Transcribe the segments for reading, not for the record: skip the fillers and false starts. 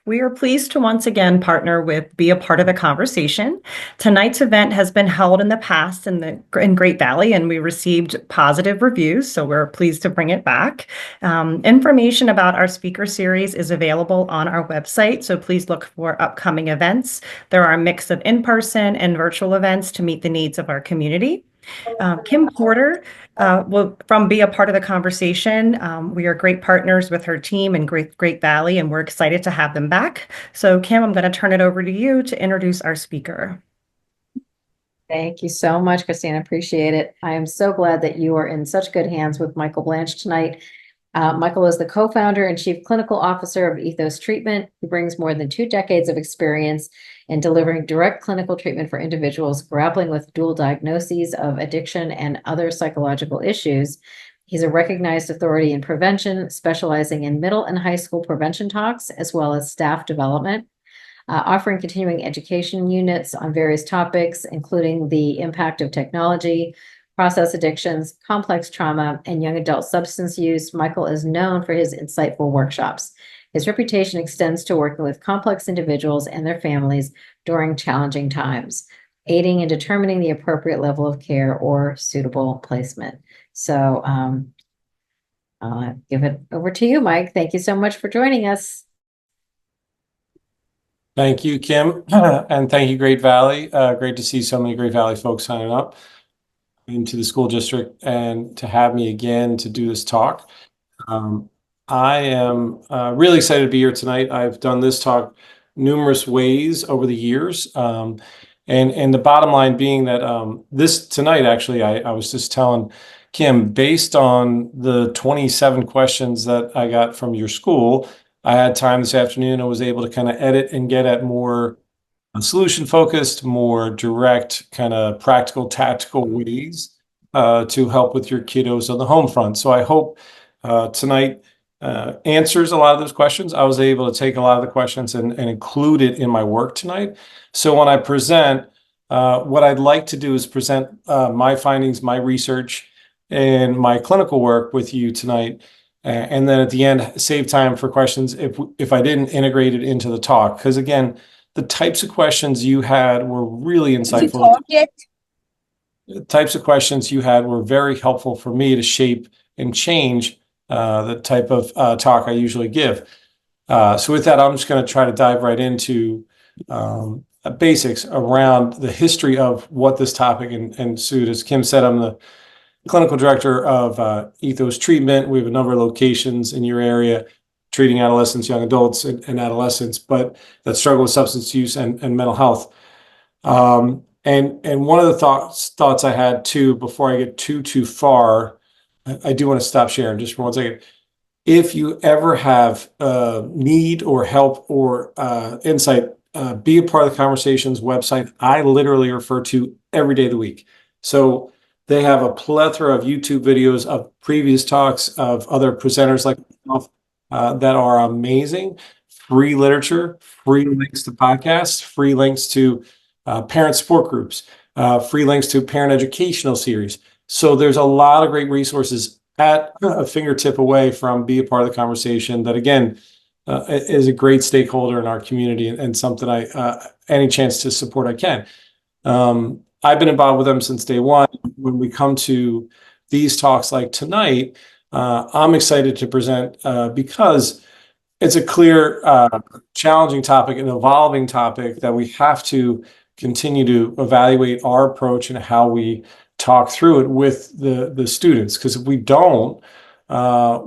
We are pleased to once again partner with Be a Part of the Conversation. Tonight's event has been held in the past in Great Valley, and we received positive reviews, so we're pleased to bring it back. Information about our speaker series is available on our website, so please look for upcoming events. There are a mix of in-person and virtual events to meet the needs of our community. Kim Porter will be a part of the conversation. We are great partners with her team in Great Valley, and we're excited to have them back. So, Kim, I'm going to turn it over to you to introduce our speaker. Thank you so much, Christine. Appreciate it. I am so glad that you are in such good hands with Michael Blanche tonight. Michael is the co-founder and chief clinical officer of Ethos Treatment, who brings more than 2 decades of experience in delivering direct clinical treatment for individuals grappling with dual diagnoses of addiction and other psychological issues. He's a recognized authority in prevention, specializing in middle and high school prevention talks, as well as staff development, offering continuing education units on various topics, including the impact of technology, process addictions, complex trauma, and young adult substance use. Michael is known for his insightful workshops. His reputation extends to working with complex individuals and their families during challenging times, aiding in determining the appropriate level of care or suitable placement. So I'll give it over to you, Mike. Thank you so much for joining us. Thank you, Kim, and thank you, Great Valley. Great to see so many Great Valley folks signing up into the school district and to have me again to do this talk. I am really excited to be here tonight. I've done this talk numerous ways over the years. And the bottom line being that this tonight, actually, I was just telling Kim, based on the 27 questions that I got from your school, I had time this afternoon. I was able to kind of edit and get at more solution focused, more direct, kind of practical, tactical ways to help with your kiddos on the home front. So I hope tonight answers a lot of those questions. I was able to take a lot of the questions and include it in my work tonight. So when I present, what I'd like to do is present my findings, my research, and my clinical work with you tonight. And then at the end, save time for questions if I didn't integrate it into the talk. Because again, the types of questions you had were really insightful. The types of questions you had were very helpful for me to shape and change the type of talk I usually give. So with that, I'm just going to try to dive right into basics around the history of what this topic ensued. As Kim said, I'm the clinical director of Ethos Treatment. We have a number of locations in your area treating adolescents, young adults, and adolescents, but that struggle with substance use and mental health. And one of the thoughts I had too, before I get too far, I do want to stop sharing just for 1 second. If you ever have need or help or insight, Be a Part of the Conversations website. I literally refer to every day of the week. So they have a plethora of YouTube videos of previous talks of other presenters like myself that are amazing. Free literature, free links to podcasts, free links to parent support groups, free links to parent educational series. So there's a lot of great resources at a fingertip away from Be a Part of the Conversation that, again, is a great stakeholder in our community and something any chance to support I can. I've been involved with them since day one. When we come to these talks like tonight, I'm excited to present because it's a clear, challenging topic, an evolving topic that we have to continue to evaluate our approach and how we talk through it with the students. Because if we don't,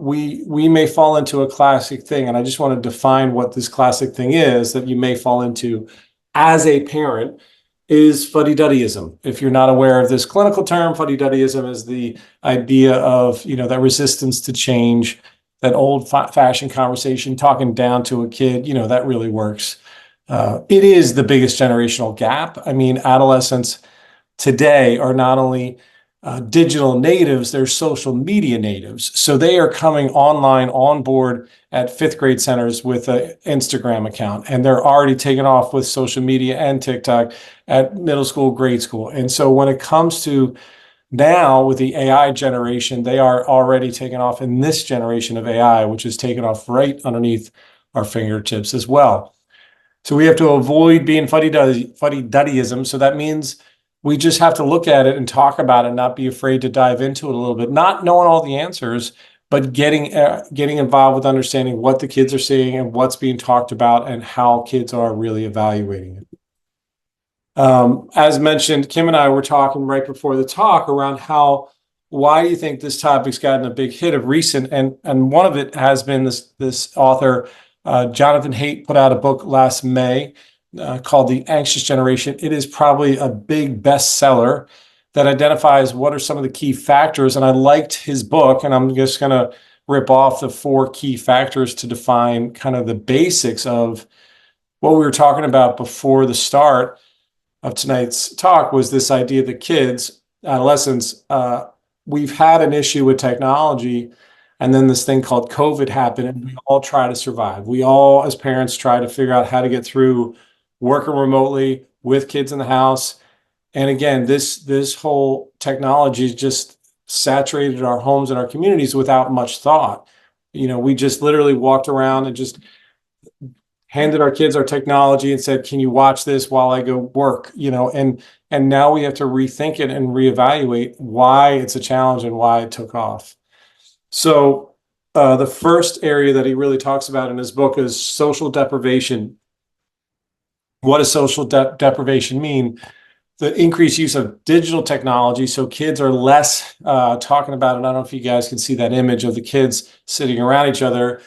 we may fall into a classic thing. And I just want to define what this classic thing is that you may fall into as a parent is fuddy-duddyism. If you're not aware of this clinical term, fuddy-duddyism is the idea of, that resistance to change, that old-fashioned conversation, talking down to a kid, that really works. It is the biggest generational gap. I mean, adolescents today are not only digital natives, they're social media natives. So they are coming online on board at 5th grade centers with an Instagram account, and they're already taking off with social media and TikTok at middle school, grade school. And so when it comes to now with the AI generation, they are already taking off in this generation of AI, which is taking off right underneath our fingertips as well. So we have to avoid being fuddy-duddyism. So that means we just have to look at it and talk about it, not be afraid to dive into it a little bit, not knowing all the answers, but getting involved with understanding what the kids are seeing and what's being talked about and how kids are really evaluating it. As mentioned, Kim and I were talking right before the talk around why do you think this topic's gotten a big hit of recent, and one of it has been this author, Jonathan Haidt, put out a book last May called The Anxious Generation. It is probably a big bestseller that identifies what are some of the key factors. And I liked his book, and I'm just going to rip off the 4 key factors to define kind of the basics of what we were talking about before the start of tonight's talk, was this idea that kids, adolescents, we've had an issue with technology, and then this thing called COVID happened, and we all try to survive. We all, as parents, try to figure out how to get through working remotely with kids in the house. And again, this whole technology has just saturated our homes and our communities without much thought. We just literally walked around and just handed our kids our technology and said, can you watch this while I go work? And now we have to rethink it and reevaluate why it's a challenge and why it took off. So the first area that he really talks about in his book is social deprivation. What does social deprivation mean? The increased use of digital technology. So kids are less talking about it. I don't know if you guys can see that image of the kids sitting around each other.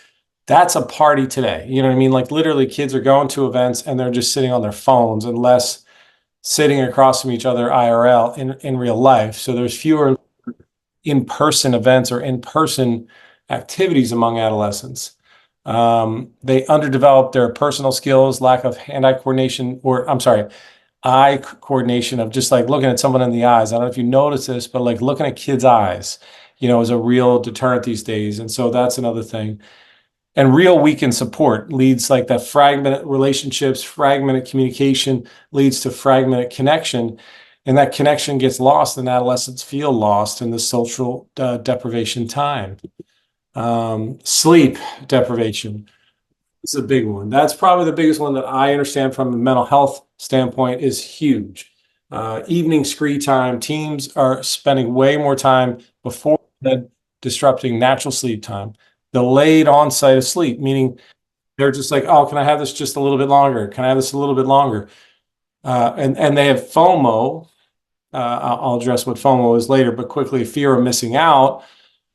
That's a party today. You know what I mean? Like literally kids are going to events and they're just sitting on their phones and less sitting across from each other IRL in real life. So there's fewer in-person events or in-person activities among adolescents. They underdevelop their personal skills, lack of eye coordination of just like looking at someone in the eyes. I don't know if you notice this, but like looking at kids' eyes, is a real deterrent these days. And so that's another thing. And real weakened support leads like that fragmented relationships, fragmented communication leads to fragmented connection. And that connection gets lost, and adolescents feel lost in the social deprivation time. Sleep deprivation is a big one. That's probably the biggest one that I understand from a mental health standpoint is huge. Evening screen time, teens are spending way more time before bed disrupting natural sleep time. Delayed onset of sleep, meaning they're just like, oh, can I have this just a little bit longer? Can I have this a little bit longer? And they have FOMO. I'll address what FOMO is later, but quickly, fear of missing out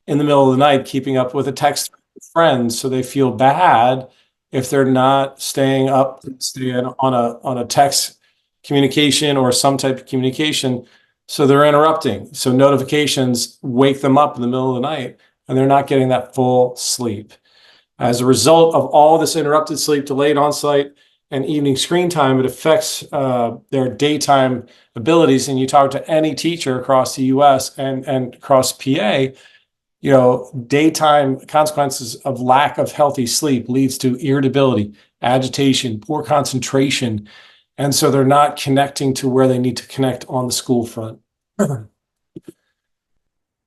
in the middle of the night, keeping up with a text with friends. So they feel bad if they're not staying up on a text communication or some type of communication. So they're interrupting. So notifications wake them up in the middle of the night, and they're not getting that full sleep. As a result of all this interrupted sleep, delayed onset, and evening screen time, it affects their daytime abilities. And you talk to any teacher across the US and across PA, daytime consequences of lack of healthy sleep leads to irritability, agitation, poor concentration. And so they're not connecting to where they need to connect on the school front.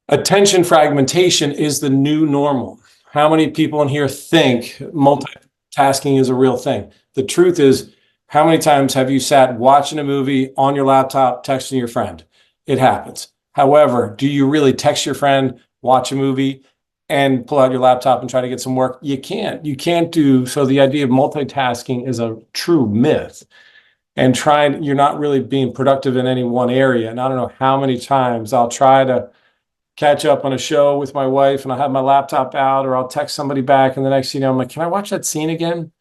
Attention fragmentation is the new normal. How many people in here think multitasking is a real thing? The truth is, how many times have you sat watching a movie on your laptop, texting your friend? It happens. However, do you really text your friend, watch a movie, and pull out your laptop and try to get some work? You can't. You can't do so. The idea of multitasking is a true myth. And you're not really being productive in any one area. And I don't know how many times I'll try to catch up on a show with my wife and I'll have my laptop out, or I'll text somebody back, and the next I'm like, can I watch that scene again?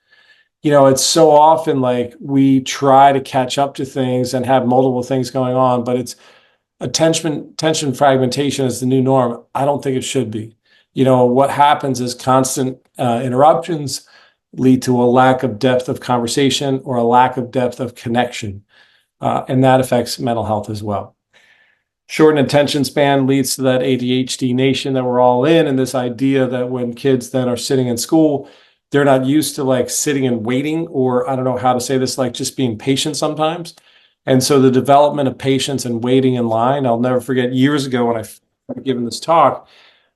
It's so often like we try to catch up to things and have multiple things going on, but it's attention fragmentation is the new norm. I don't think it should be. What happens is constant interruptions lead to a lack of depth of conversation or a lack of depth of connection, and that affects mental health as well. Shortened attention span leads to that ADHD nation that we're all in, and this idea that when kids then are sitting in school, they're not used to like sitting and waiting, or I don't know how to say this, like just being patient sometimes. And so the development of patience and waiting in line, I'll never forget years ago when I started giving this talk,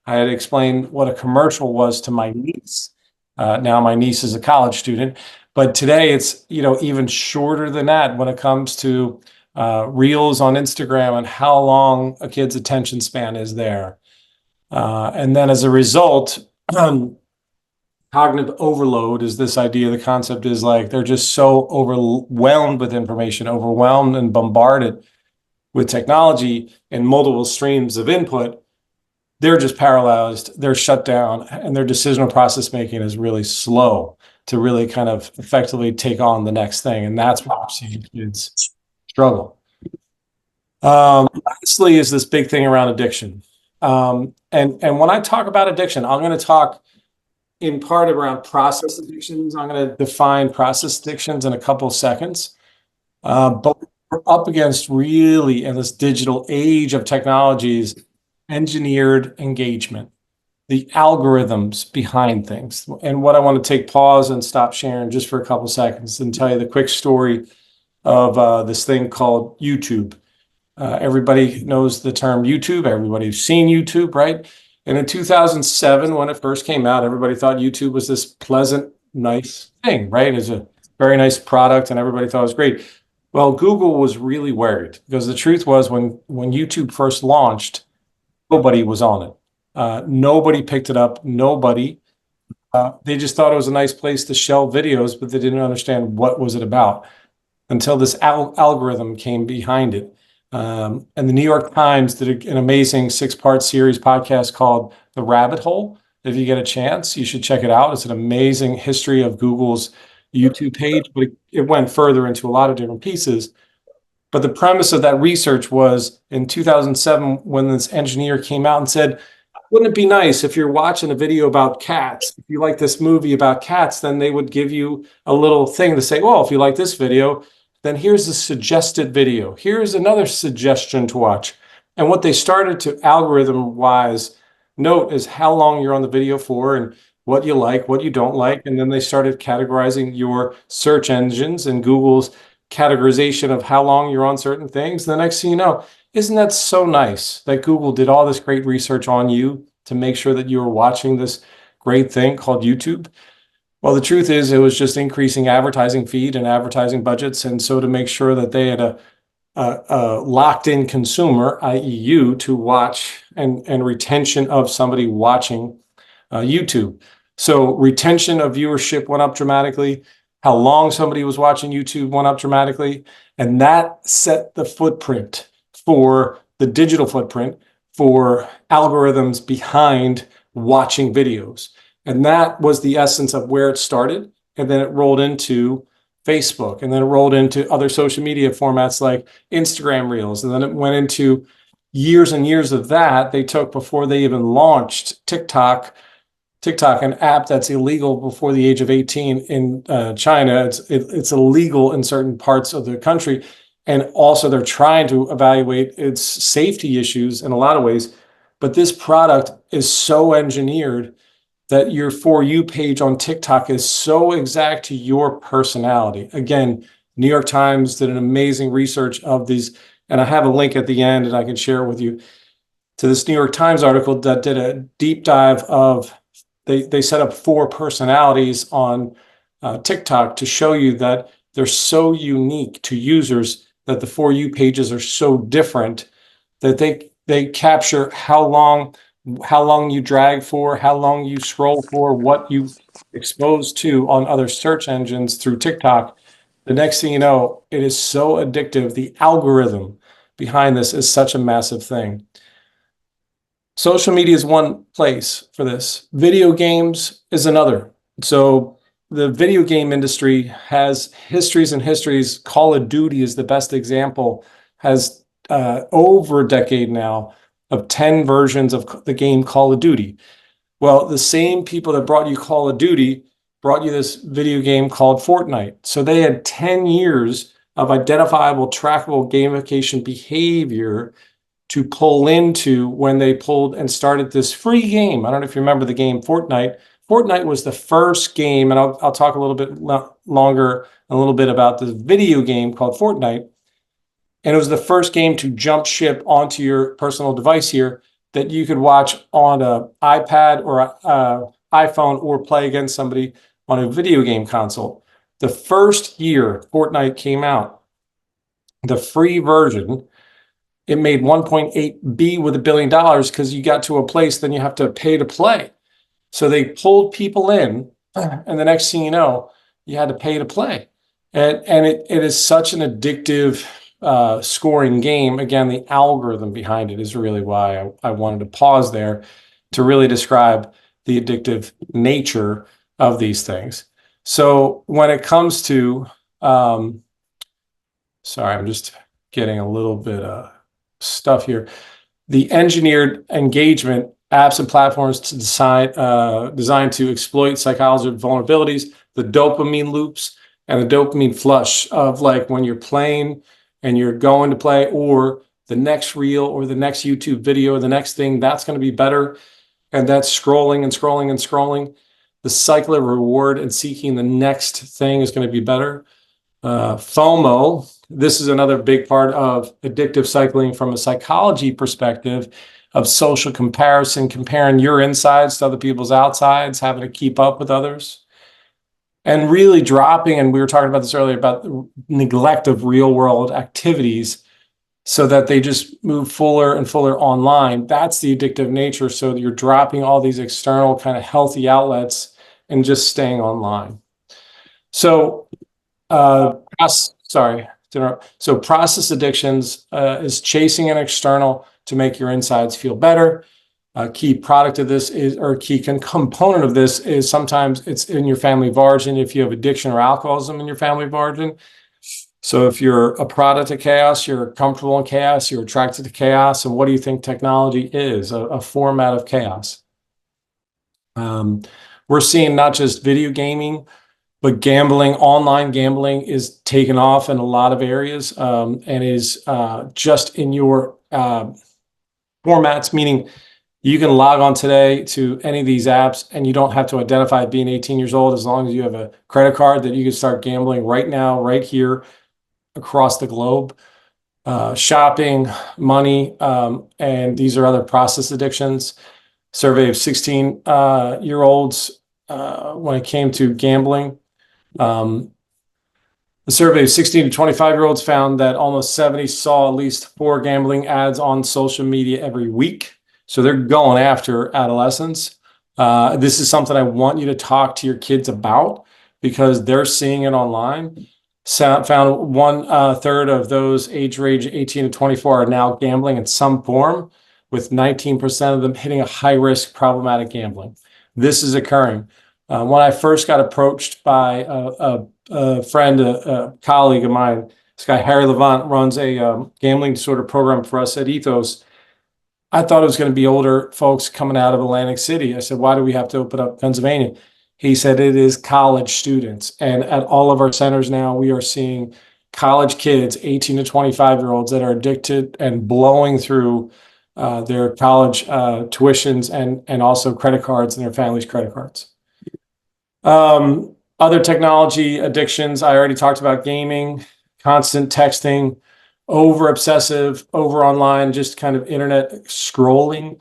I had explained what a commercial was to my niece. Now my niece is a college student, but today it's, even shorter than that when it comes to reels on Instagram and how long a kid's attention span is there. And then as a result, cognitive overload is this idea. The concept is like they're just so overwhelmed with information, overwhelmed and bombarded with technology and multiple streams of input. They're just paralyzed, they're shut down, and their decisional process making is really slow to really kind of effectively take on the next thing. And that's why we're seeing kids struggle. Lastly is this big thing around addiction. And when I talk about addiction, I'm going to talk in part around process addictions. I'm going to define process addictions in a couple of seconds. But we're up against really in this digital age of technologies, engineered engagement, the algorithms behind things. And what I want to take pause and stop sharing just for a couple of seconds and tell you the quick story of this thing called YouTube. Everybody knows the term YouTube. Everybody's seen YouTube, right? And in 2007, when it first came out, everybody thought YouTube was this pleasant, nice thing, right? It's a very nice product and everybody thought it was great. Well, Google was really worried because the truth was when YouTube first launched, nobody was on it. Nobody picked it up. Nobody. They just thought it was a nice place to shelve videos, but they didn't understand what was it about until this algorithm came behind it. And the New York Times did an amazing 6-part series podcast called The Rabbit Hole. If you get a chance, you should check it out. It's an amazing history of Google's YouTube page, but it went further into a lot of different pieces. But the premise of that research was in 2007, when this engineer came out and said, wouldn't it be nice if you're watching a video about cats? If you like this movie about cats, then they would give you a little thing to say, well, if you like this video, then here's a suggested video. Here's another suggestion to watch. And what they started to algorithm-wise note is how long you're on the video for and what you like, what you don't like. And then they started categorizing your search engines and Google's categorization of how long you're on certain things. The next thing you know, isn't that so nice that Google did all this great research on you to make sure that you were watching this great thing called YouTube? Well, the truth is it was just increasing advertising feed and advertising budgets. And so to make sure that they had a locked in consumer, i.e. you, to watch and retention of somebody watching YouTube. So retention of viewership went up dramatically. How long somebody was watching YouTube went up dramatically. And that set the footprint for the digital footprint for algorithms behind watching videos. And that was the essence of where it started. And then it rolled into Facebook, and then it rolled into other social media formats like Instagram Reels. And then it went into years and years of that they took before they even launched TikTok, an app that's illegal before the age of 18 in China. It's illegal in certain parts of the country. And also they're trying to evaluate its safety issues in a lot of ways. But this product is so engineered that your For You page on TikTok is so exact to your personality. Again, New York Times did an amazing research of these, and I have a link at the end and I can share it with you, to this New York Times article that did a deep dive of, they set up 4 personalities on TikTok to show you that they're so unique to users, that the For You pages are so different that they capture how long you drag for, how long you scroll for, what you expose to on other search engines through TikTok. The next thing you know, it is so addictive. The algorithm behind this is such a massive thing. Social media is one place for this. Video games is another. So the video game industry has histories and histories. Call of Duty is the best example, has over a decade now of 10 versions of the game Call of Duty. Well, the same people that brought you Call of Duty brought you this video game called Fortnite. So they had 10 years of identifiable, trackable gamification behavior to pull into when they pulled and started this free game. I don't know if you remember the game Fortnite. Fortnite was the first game, and I'll talk a little bit longer, a little bit about the video game called Fortnite. And it was the first game to jump ship onto your personal device here that you could watch on an iPad or iPhone or play against somebody on a video game console. The first year Fortnite came out, the free version, it made 1.8 with $1 billion because you got to a place, then you have to pay to play. So they pulled people in, and the next thing you know, you had to pay to play. And it is such an addictive scoring game. Again, the algorithm behind it is really why I wanted to pause there to really describe the addictive nature of these things. So when it comes to, sorry, I'm just getting a little bit of stuff here. The engineered engagement apps and platforms to designed to exploit psychological vulnerabilities, the dopamine loops, and the dopamine flush of like when you're playing and you're going to play, or the next reel or the next YouTube video or the next thing, that's going to be better. And that's scrolling and scrolling and scrolling. The cycle of reward and seeking the next thing is going to be better. FOMO, this is another big part of addictive cycling from a psychology perspective of social comparison, comparing your insides to other people's outsides, having to keep up with others. And really dropping, and we were talking about this earlier, about the neglect of real world activities so that they just move fuller and fuller online. That's the addictive nature. So that you're dropping all these external kind of healthy outlets and just staying online. So, so process addictions is chasing an external to make your insides feel better. A key product of this is, or key component of this is sometimes it's in your family of origin if you have addiction or alcoholism in your family of origin. So if you're a product of chaos, you're comfortable in chaos, you're attracted to chaos. And what do you think technology is? A format of chaos. We're seeing not just video gaming, but gambling, online gambling is taken off in a lot of areas and is just in your formats, meaning you can log on today to any of these apps and you don't have to identify being 18 years old as long as you have a credit card that you can start gambling right now, right here across the globe. Shopping, money, and these are other process addictions. Survey of 16-year-olds when it came to gambling. The survey of 16 to 25-year-olds found that almost 70 saw at least 4 gambling ads on social media every week. So they're going after adolescents. This is something I want you to talk to your kids about because they're seeing it online. Found 1/3 of those age range 18 to 24 are now gambling in some form, with 19% of them hitting a high-risk problematic gambling. This is occurring. When I first got approached by a friend, a colleague of mine, this guy, Harry Levant, runs a gambling disorder program for us at Ethos. I thought it was going to be older folks coming out of Atlantic City. I said, why do we have to open up Pennsylvania? He said, it is college students. And at all of our centers now, we are seeing college kids, 18 to 25-year-olds that are addicted and blowing through their college tuitions and also credit cards and their family's credit cards. Other technology addictions, I already talked about gaming, constant texting, over obsessive, over online, just kind of internet scrolling.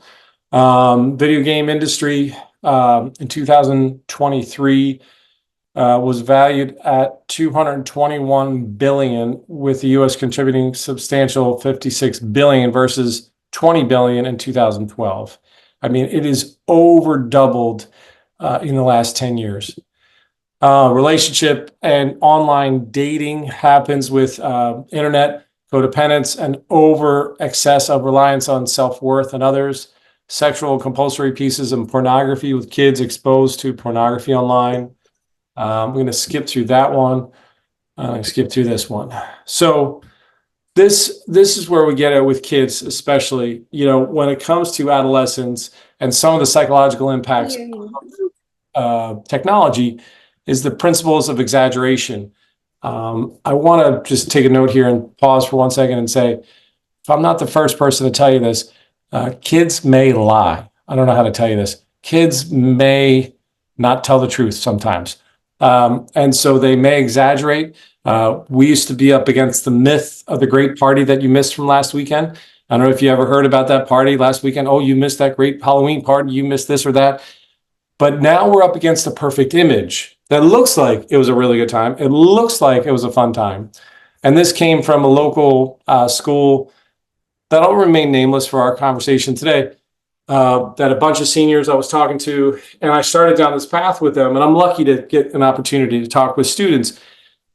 Video game industry in 2023 was valued at $221 billion, with the U.S. contributing substantial $56 billion versus $20 billion in 2012. I mean, it is over doubled in the last 10 years. Relationship and online dating happens with internet codependence and over excess of reliance on self-worth and others. Sexual compulsory pieces and pornography with kids exposed to pornography online. I'm going to skip through that one. I'm going to skip through this one. So this is where we get it with kids, especially, you know, when it comes to adolescents and some of the psychological impacts of technology is the principles of exaggeration. I want to just take a note here and pause for 1 second and say, if I'm not the first person to tell you this, kids may lie. I don't know how to tell you this. Kids may not tell the truth sometimes. And so they may exaggerate. We used to be up against the myth of the great party that you missed from last weekend. I don't know if you ever heard about that party last weekend. Oh, you missed that great Halloween party. You missed this or that. But now we're up against a perfect image that looks like it was a really good time. It looks like it was a fun time. And this came from a local school that'll remain nameless for our conversation today, that a bunch of seniors I was talking to, and I started down this path with them, and I'm lucky to get an opportunity to talk with students.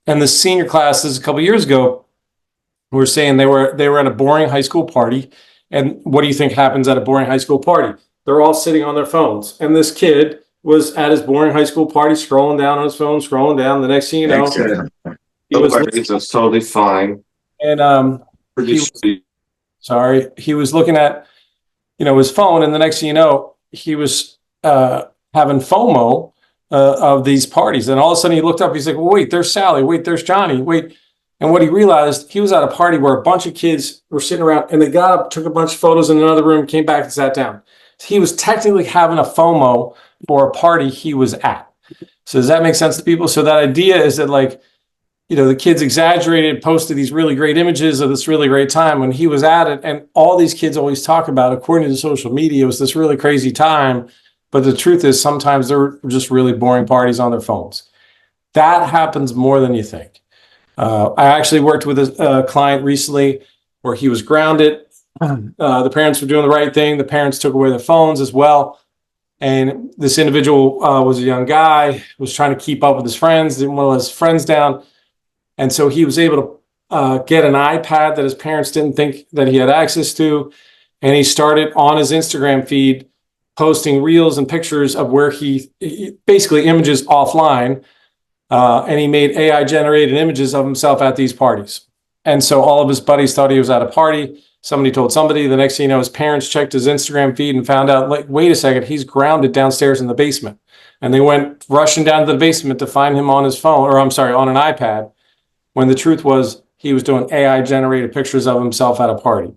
And the senior classes a couple of years ago were saying they were at a boring high school party. And what do you think happens at a boring high school party? They're all sitting on their phones. And this kid was at his boring high school party, scrolling down on his phone, scrolling down. The next thing you know, that's totally fine. And he was looking at, his phone, and the next thing you know, he was having FOMO of these parties. And all of a sudden he looked up, he's like, well, wait, there's Sally, wait, there's Johnny, wait. And what he realized, he was at a party where a bunch of kids were sitting around, and they got up, took a bunch of photos in another room, came back and sat down. He was technically having a FOMO for a party he was at. So does that make sense to people? So that idea is that, like, the kids exaggerated, posted these really great images of this really great time when he was at it. And all these kids always talk about, according to social media, it was this really crazy time. But the truth is, sometimes they're just really boring parties on their phones. That happens more than you think. I actually worked with a client recently where he was grounded. The parents were doing the right thing. The parents took away their phones as well. And this individual was a young guy, was trying to keep up with his friends, didn't want to let his friends down. And so he was able to get an iPad that his parents didn't think that he had access to. And he started on his Instagram feed posting reels and pictures of where he basically images offline. And he made AI generated images of himself at these parties. And so all of his buddies thought he was at a party. Somebody told somebody. The next thing you know, his parents checked his Instagram feed and found out, like, wait a second, he's grounded downstairs in the basement. And they went rushing down to the basement to find him on his phone, or I'm sorry, on an iPad, when the truth was he was doing AI generated pictures of himself at a party.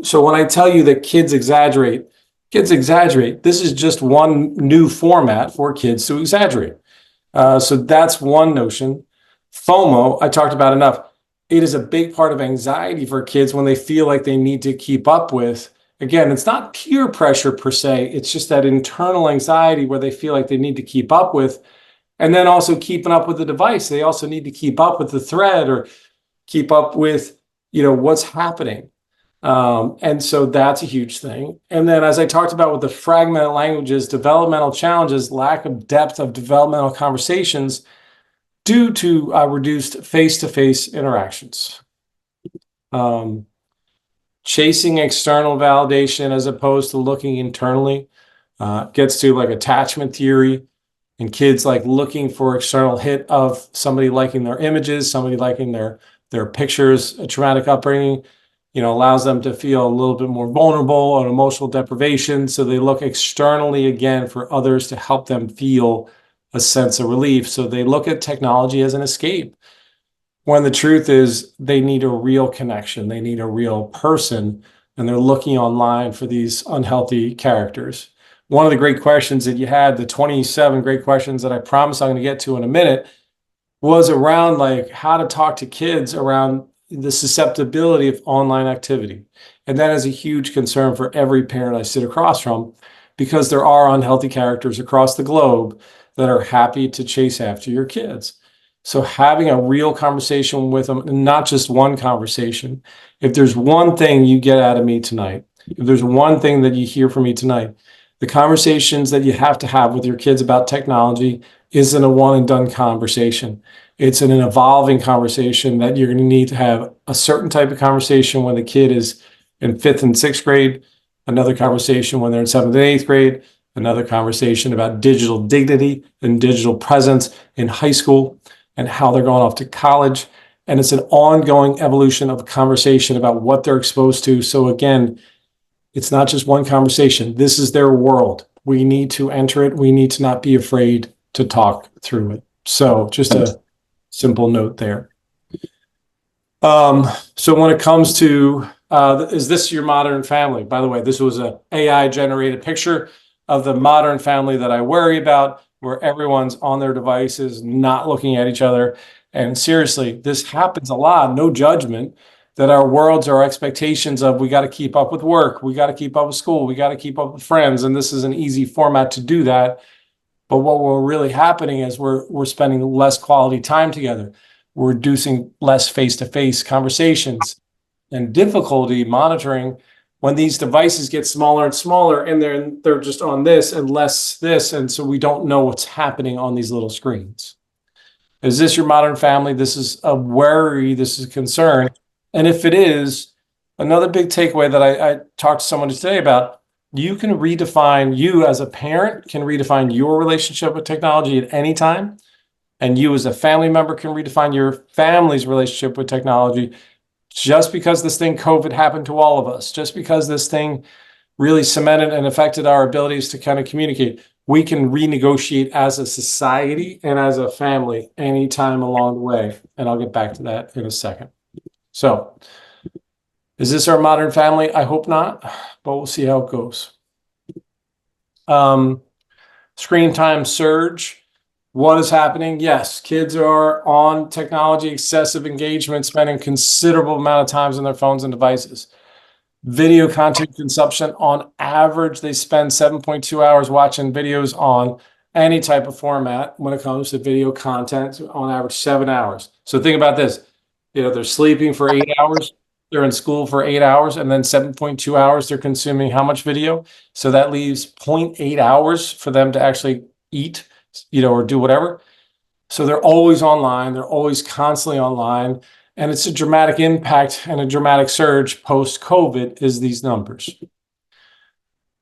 So when I tell you that kids exaggerate, this is just one new format for kids to exaggerate. So that's one notion. FOMO, I talked about enough. It is a big part of anxiety for kids when they feel like they need to keep up with. Again, it's not peer pressure per se. It's just that internal anxiety where they feel like they need to keep up with. And then also keeping up with the device. They also need to keep up with the thread or keep up with, what's happening. And so that's a huge thing. And then, as I talked about with the fragmented languages, developmental challenges, lack of depth of developmental conversations due to reduced face-to-face interactions. Chasing external validation as opposed to looking internally gets to like attachment theory. And kids like looking for external hit of somebody liking their images, somebody liking their pictures. A traumatic upbringing, allows them to feel a little bit more vulnerable on emotional deprivation. So they look externally again for others to help them feel a sense of relief. So they look at technology as an escape. When the truth is they need a real connection. They need a real person. And they're looking online for these unhealthy characters. One of the great questions that you had, the 27 great questions that I promise I'm going to get to in a minute, was around like how to talk to kids around the susceptibility of online activity. And that is a huge concern for every parent I sit across from, because there are unhealthy characters across the globe that are happy to chase after your kids. So having a real conversation with them, and not just one conversation. If there's one thing you get out of me tonight, if there's one thing that you hear from me tonight, the conversations that you have to have with your kids about technology isn't a one and done conversation. It's an evolving conversation that you're going to need to have a certain type of conversation when the kid is in 5th and 6th grade, another conversation when they're in 7th and 8th grade, another conversation about digital dignity and digital presence in high school and how they're going off to college. And it's an ongoing evolution of a conversation about what they're exposed to. So again, it's not just one conversation. This is their world. We need to enter it. We need to not be afraid to talk through it. So just a simple note there. So when it comes to, is this your modern family? By the way, this was an AI generated picture of the modern family that I worry about, where everyone's on their devices, not looking at each other. And seriously, this happens a lot. No judgment. that our worlds, our expectations of, we got to keep up with work, we got to keep up with school, we got to keep up with friends, and this is an easy format to do that. But what will really happening is we're spending less quality time together. We're reducing less face-to-face conversations and difficulty monitoring when these devices get smaller and smaller, and they're just on this and less this, and so we don't know what's happening on these little screens. Is this your modern family? This is a worry, this is a concern. And if it is, another big takeaway that I talked to someone today about, you as a parent can redefine your relationship with technology at any time. And you as a family member can redefine your family's relationship with technology. Just because this thing COVID happened to all of us, just because this thing really cemented and affected our abilities to kind of communicate, we can renegotiate as a society and as a family anytime along the way. And I'll get back to that in a second. So, is this our modern family? I hope not, but we'll see how it goes. Screen time surge. What is happening? Yes, kids are on technology, excessive engagement, spending considerable amount of times on their phones and devices. Video content consumption, on average, they spend 7.2 hours watching videos on any type of format. When it comes to video content, on average 7 hours. So think about this. They're sleeping for 8 hours, they're in school for 8 hours, and then 7.2 hours they're consuming how much video? So that leaves 0.8 hours for them to actually eat, or do whatever. So they're always online, they're always constantly online, and it's a dramatic impact and a dramatic surge post-COVID is these numbers.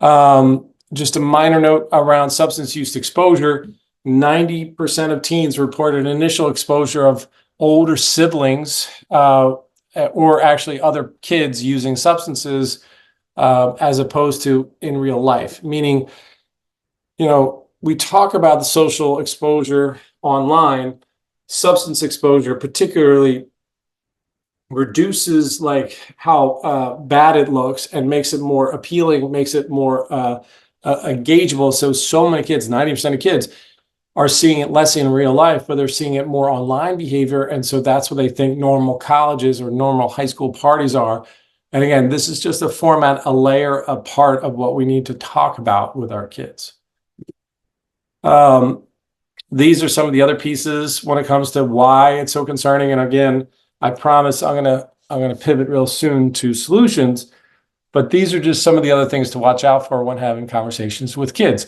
Just a minor note around substance use exposure, 90% of teens reported initial exposure of older siblings or actually other kids using substances as opposed to in real life, meaning, we talk about the social exposure online, substance exposure particularly reduces like how bad it looks and makes it more appealing, makes it more engageable. So many kids, 90% of kids are seeing it less in real life, but they're seeing it more online behavior. And so that's what they think normal colleges or normal high school parties are. And again, this is just a format, a layer, a part of what we need to talk about with our kids. These are some of the other pieces when it comes to why it's so concerning. And again, I promise I'm gonna pivot real soon to solutions, but these are just some of the other things to watch out for when having conversations with kids.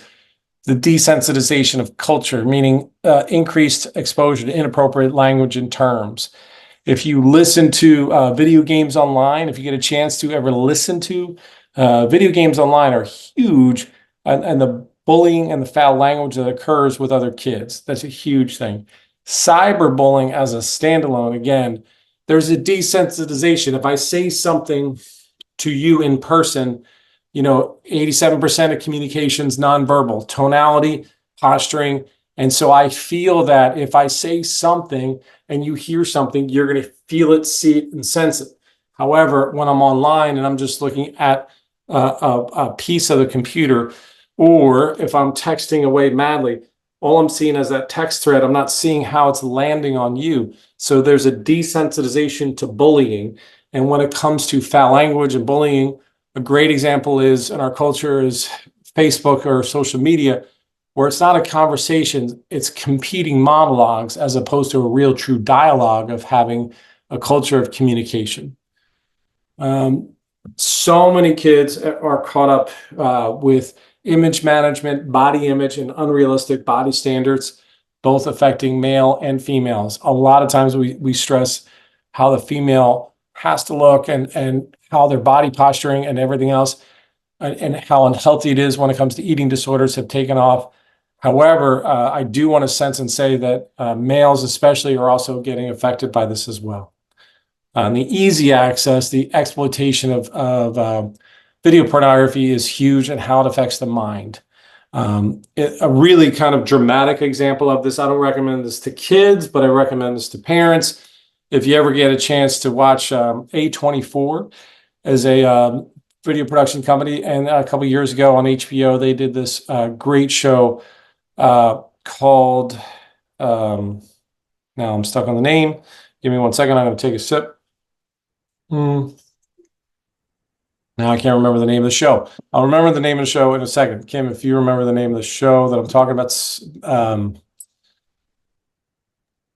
The desensitization of culture, meaning increased exposure to inappropriate language and terms. If you listen to video games online, if you get a chance to ever listen to video games online are huge, and the bullying and the foul language that occurs with other kids, that's a huge thing. Cyberbullying as a standalone, again, there's a desensitization. If I say something to you in person, 87% of communications nonverbal, tonality, posturing. And so I feel that if I say something and you hear something, you're going to feel it, see it, and sense it. However, when I'm online and I'm just looking at a piece of the computer, or if I'm texting away madly, all I'm seeing is that text thread. I'm not seeing how it's landing on you. So there's a desensitization to bullying. And when it comes to foul language and bullying, a great example is in our culture is Facebook or social media, where it's not a conversation, it's competing monologues as opposed to a real true dialogue of having a culture of communication. So many kids are caught up with image management, body image, and unrealistic body standards, both affecting male and females. A lot of times we stress how the female has to look and how their body posturing and everything else, and how unhealthy it is when it comes to eating disorders have taken off. However, I do want to sense and say that males especially are also getting affected by this as well. The easy access, the exploitation of video pornography is huge and how it affects the mind. A really kind of dramatic example of this, I don't recommend this to kids, but I recommend this to parents. If you ever get a chance to watch A24 as a video production company, and a couple of years ago on HBO, they did this great show called, now I'm stuck on the name. Give me 1 second, I'm going to take a sip. Now I can't remember the name of the show. I'll remember the name of the show in a second. Kim, if you remember the name of the show that I'm talking about,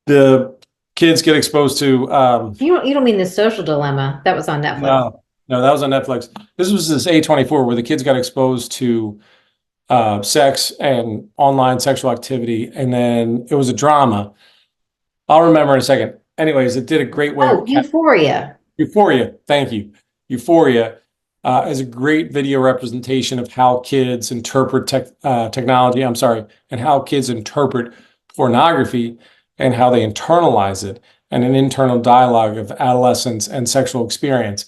the kids get exposed to. You don't mean The Social Dilemma? That was on Netflix. No, that was on Netflix. This was this A24 where the kids got exposed to sex and online sexual activity, and then it was a drama. I'll remember in a second. Anyways, it did a great way. Oh, Euphoria. Euphoria. Thank you. Euphoria is a great video representation of how kids interpret technology. I'm sorry, and how kids interpret pornography and how they internalize it, and an internal dialogue of adolescence and sexual experience.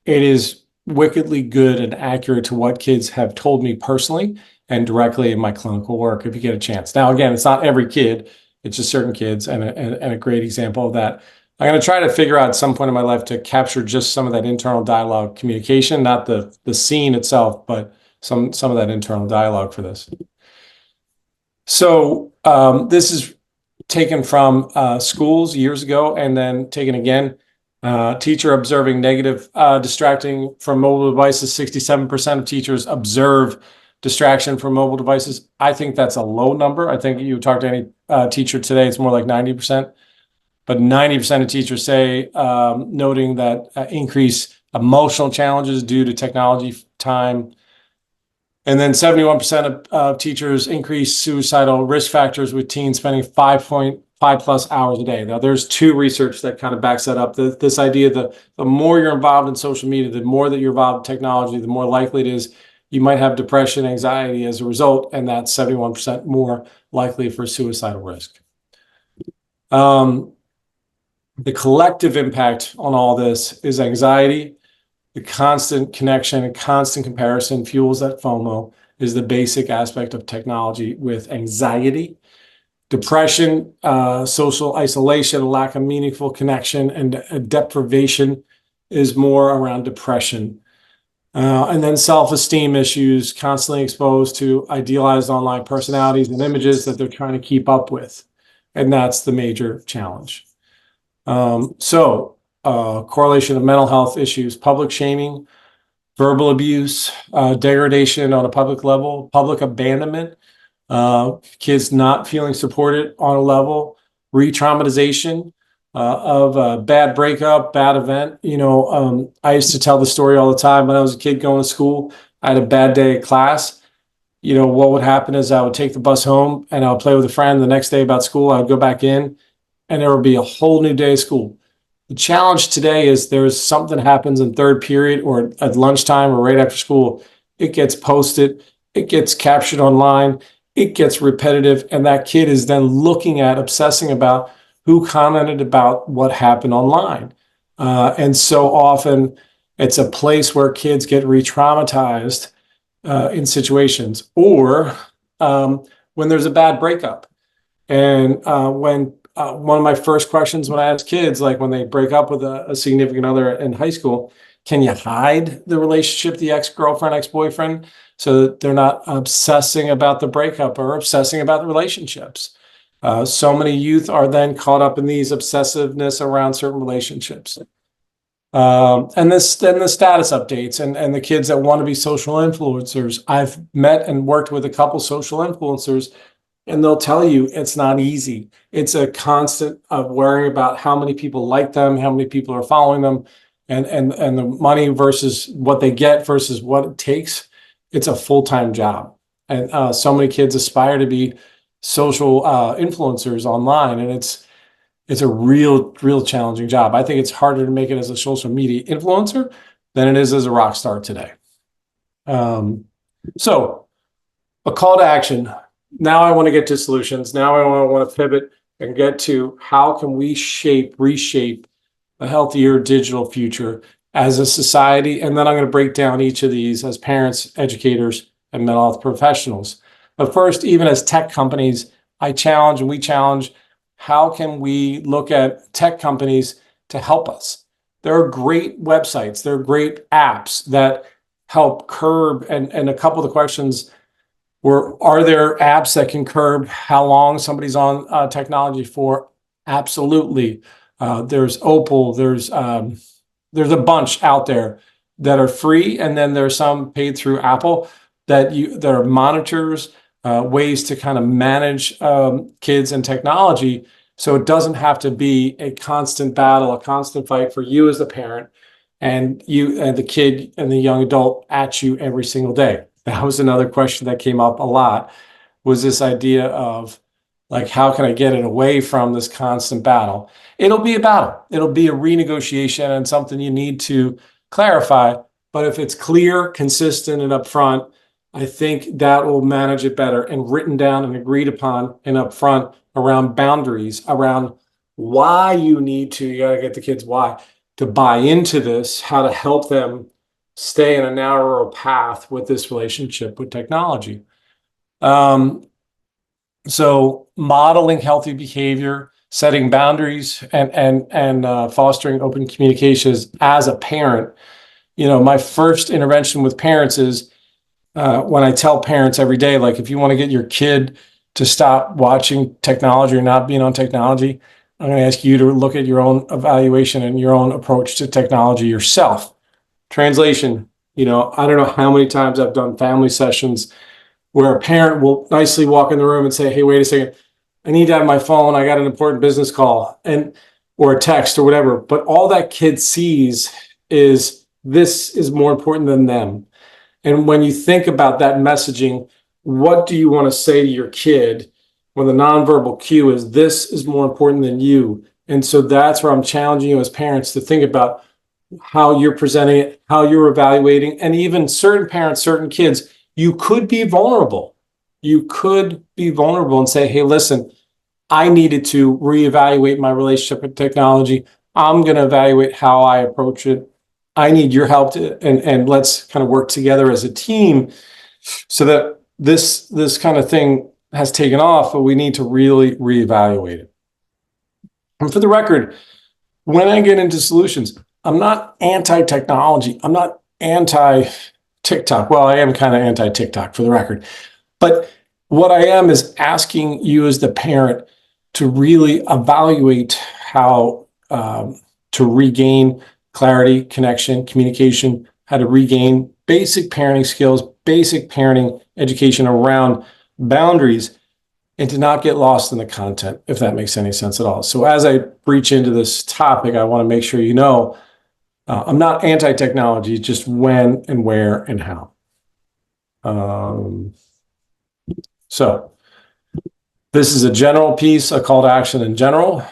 It is wickedly good and accurate to what kids have told me personally and directly in my clinical work if you get a chance. Now, again, it's not every kid, it's just certain kids, and a great example of that. I'm going to try to figure out at some point in my life to capture just some of that internal dialogue communication, not the scene itself, but some of that internal dialogue for this. So this is taken from schools years ago and then taken again. Teacher observing negative distracting from mobile devices. 67% of teachers observe distraction from mobile devices. I think that's a low number. I think you talk to any teacher today, it's more like 90%. But 90% of teachers say, noting that increase emotional challenges due to technology time. And then 71% of teachers increase suicidal risk factors with teens spending 5.5+ hours a day. Now, there's two research that kind of backs that up. This idea that the more you're involved in social media, the more that you're involved in technology, the more likely it is you might have depression, anxiety as a result, and that's 71% more likely for suicidal risk. The collective impact on all this is anxiety. The constant connection and constant comparison fuels that FOMO is the basic aspect of technology with anxiety. Depression, social isolation, lack of meaningful connection, and deprivation is more around depression. And then self-esteem issues, constantly exposed to idealized online personalities and images that they're trying to keep up with. And that's the major challenge. Correlation of mental health issues, public shaming, verbal abuse, degradation on a public level, public abandonment, kids not feeling supported on a level, re-traumatization of a bad breakup, bad event. I used to tell the story all the time when I was a kid going to school. I had a bad day at class. What would happen is I would take the bus home and I would play with a friend. The next day about school, I would go back in and there would be a whole new day of school. The challenge today is there's something happens in third period or at lunchtime or right after school. It gets posted, it gets captured online, it gets repetitive, and that kid is then looking at, obsessing about who commented about what happened online. And so often it's a place where kids get re-traumatized in situations, or when there's a bad breakup. And when one of my first questions when I ask kids, like when they break up with a significant other in high school, can you hide the relationship, the ex-girlfriend, ex-boyfriend, so that they're not obsessing about the breakup or obsessing about the relationships? So many youth are then caught up in these obsessiveness around certain relationships. And then the status updates and the kids that want to be social influencers. I've met and worked with a couple social influencers, and they'll tell you it's not easy. It's a constant of worrying about how many people like them, how many people are following them, and the money versus what they get versus what it takes. It's a full-time job. And so many kids aspire to be social influencers online, and it's a real challenging job. I think it's harder to make it as a social media influencer than it is as a rock star today. So a call to action. Now I want to get to solutions. Now I want to pivot and get to how can we reshape a healthier digital future as a society. And then I'm going to break down each of these as parents, educators, and mental health professionals. But first, even as tech companies, we challenge, how can we look at tech companies to help us? There are great websites, there are great apps that help curb, and a couple of the questions are there apps that can curb how long somebody's on technology for? Absolutely. There's Opal, there's there's a bunch out there that are free, and then there's some paid through Apple there are monitors, ways to kind of manage kids and technology, so it doesn't have to be a constant battle, a constant fight for you as the parent and you and the kid and the young adult at you every single day. That was another question that came up a lot, was this idea of like, how can I get it away from this constant battle? It'll be a battle. It'll be a renegotiation and something you need to clarify. But if it's clear, consistent, and upfront, I think that will manage it better, and written down and agreed upon and upfront around boundaries, around why you got to get the kids why to buy into this, how to help them stay in a narrower path with this relationship with technology. So modeling healthy behavior, setting boundaries, and fostering open communications as a parent. My first intervention with parents is when I tell parents every day, like, if you want to get your kid to stop watching technology or not being on technology, I'm going to ask you to look at your own evaluation and your own approach to technology yourself. Translation, I don't know how many times I've done family sessions where a parent will nicely walk in the room and say, hey, wait a second, I need to have my phone. I got an important business call or a text or whatever. But all that kid sees is this is more important than them. And when you think about that messaging, what do you want to say to your kid when the nonverbal cue is this is more important than you? And so that's where I'm challenging you as parents to think about how you're presenting it, how you're evaluating, and even certain parents, certain kids, you could be vulnerable. You could be vulnerable and say, hey, listen, I needed to reevaluate my relationship with technology. I'm going to evaluate how I approach it. I need your help and let's kind of work together as a team so that this kind of thing has taken off, but we need to really reevaluate it. And for the record, when I get into solutions, I'm not anti-technology. I'm not anti-TikTok. Well, I am kind of anti-TikTok, for the record. But what I am is asking you as the parent to really evaluate how to regain clarity, connection, communication, how to regain basic parenting skills, basic parenting education around boundaries, and to not get lost in the content, if that makes any sense at all. So as I breach into this topic, I want to make sure I'm not anti-technology, just when and where and how. So this is a general piece, a call to action in general.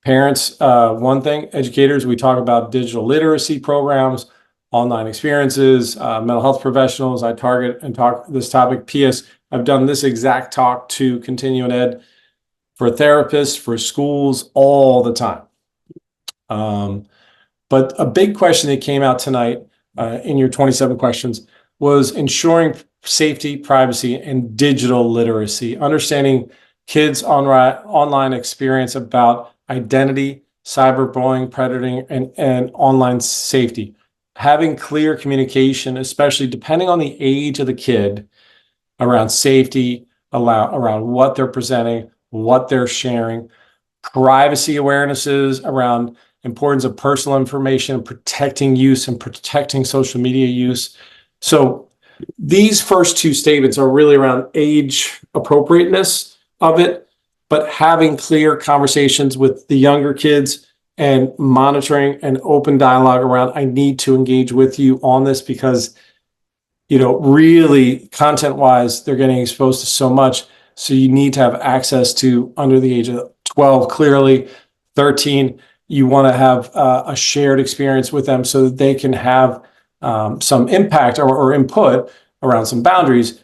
Parents, one thing, educators, we talk about digital literacy programs, online experiences, mental health professionals. I target and talk this topic. P.S. I've done this exact talk to continuing ed for therapists, for schools all the time. But a big question that came out tonight in your 27 questions was ensuring safety, privacy, and digital literacy, understanding kids' online experience about identity, cyberbullying, predating, and online safety. Having clear communication, especially depending on the age of the kid, around safety, around what they're presenting, what they're sharing, privacy awarenesses around importance of personal information, protecting use and protecting social media use. So these first two statements are really around age appropriateness of it, but having clear conversations with the younger kids and monitoring and open dialogue around, I need to engage with you on this because, really content-wise, they're getting exposed to so much. So you need to have access to under the age of 12, clearly 13. You want to have a shared experience with them so that they can have some impact or input around some boundaries.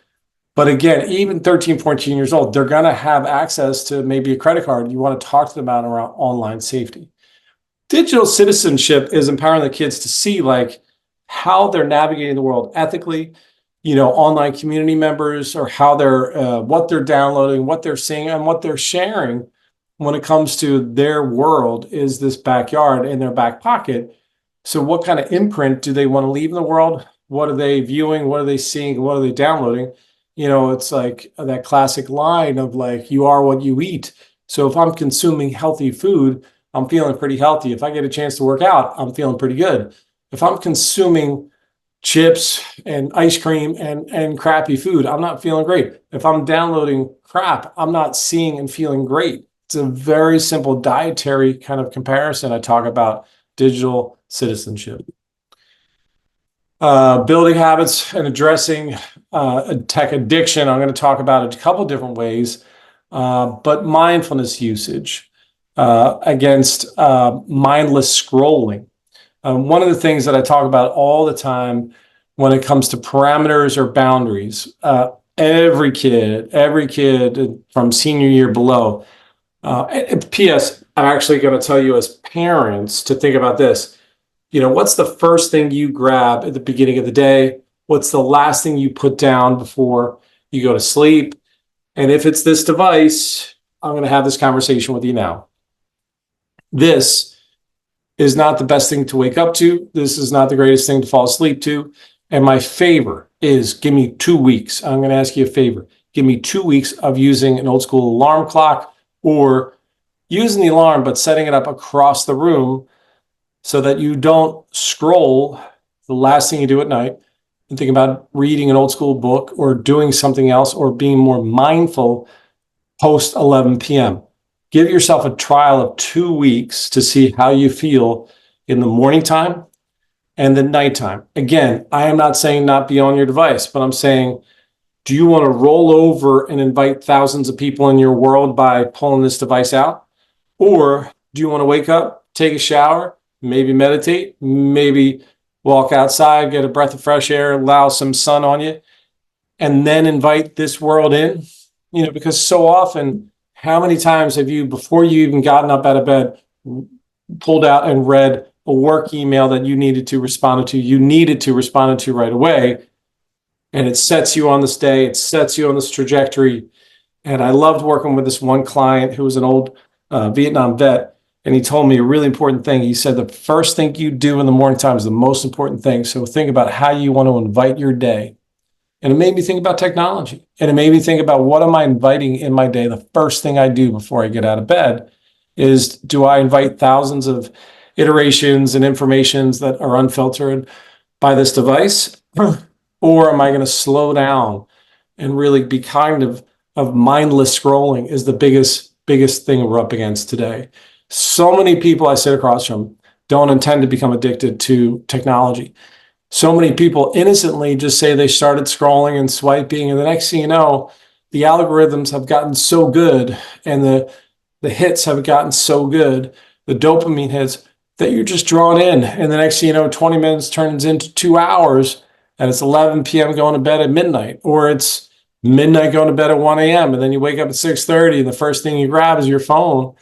But again, even 13, 14 years old, they're going to have access to maybe a credit card. You want to talk to them about around online safety. Digital citizenship is empowering the kids to see how they're navigating the world ethically, online community members, or how they're, what they're downloading, what they're seeing, and what they're sharing when it comes to their world is this backyard in their back pocket. So what kind of imprint do they want to leave in the world? What are they viewing? What are they seeing? What are they downloading? It's like that classic line of you are what you eat. So if I'm consuming healthy food, I'm feeling pretty healthy. If I get a chance to work out, I'm feeling pretty good. If I'm consuming chips and ice cream and crappy food, I'm not feeling great. If I'm downloading crap, I'm not seeing and feeling great. It's a very simple dietary kind of comparison. I talk about digital citizenship. Building habits and addressing tech addiction. I'm going to talk about it a couple different ways, but mindfulness usage against mindless scrolling. One of the things that I talk about all the time when it comes to parameters or boundaries, every kid from senior year below. P.S. I'm actually going to tell you as parents to think about this. What's the first thing you grab at the beginning of the day? What's the last thing you put down before you go to sleep? And if it's this device, I'm going to have this conversation with you now. This is not the best thing to wake up to. This is not the greatest thing to fall asleep to. And my favor is give me 2 weeks. I'm going to ask you a favor. Give me 2 weeks of using an old school alarm clock or using the alarm, but setting it up across the room so that you don't scroll the last thing you do at night and think about reading an old school book or doing something else or being more mindful post 11 p.m. Give yourself a trial of 2 weeks to see how you feel in the morning time and the nighttime. Again, I am not saying not be on your device, but I'm saying, do you want to roll over and invite thousands of people in your world by pulling this device out? Or do you want to wake up, take a shower, maybe meditate, maybe walk outside, get a breath of fresh air, allow some sun on you, and then invite this world in? Because so often, how many times have you, before you even gotten up out of bed, pulled out and read a work email that you needed to respond to right away? And it sets you on this day, it sets you on this trajectory. And I loved working with this one client who was an old Vietnam vet. And he told me a really important thing. He said, the first thing you do in the morning time is the most important thing. So think about how you want to invite your day. And it made me think about technology. And it made me think about, what am I inviting in my day? The first thing I do before I get out of bed is, do I invite thousands of iterations and informations that are unfiltered by this device? Or am I going to slow down and really be kind of mindless scrolling is the biggest thing we're up against today. So many people I sit across from don't intend to become addicted to technology. So many people innocently just say they started scrolling and swiping, and the next thing you know, the algorithms have gotten so good and the hits have gotten so good, the dopamine hits, that you're just drawn in. And the next thing you know, 20 minutes turns into 2 hours, and it's 11 p.m. going to bed at midnight, or it's midnight going to bed at 1 a.m. And then you wake up at 6:30 and the first thing you grab is your phone.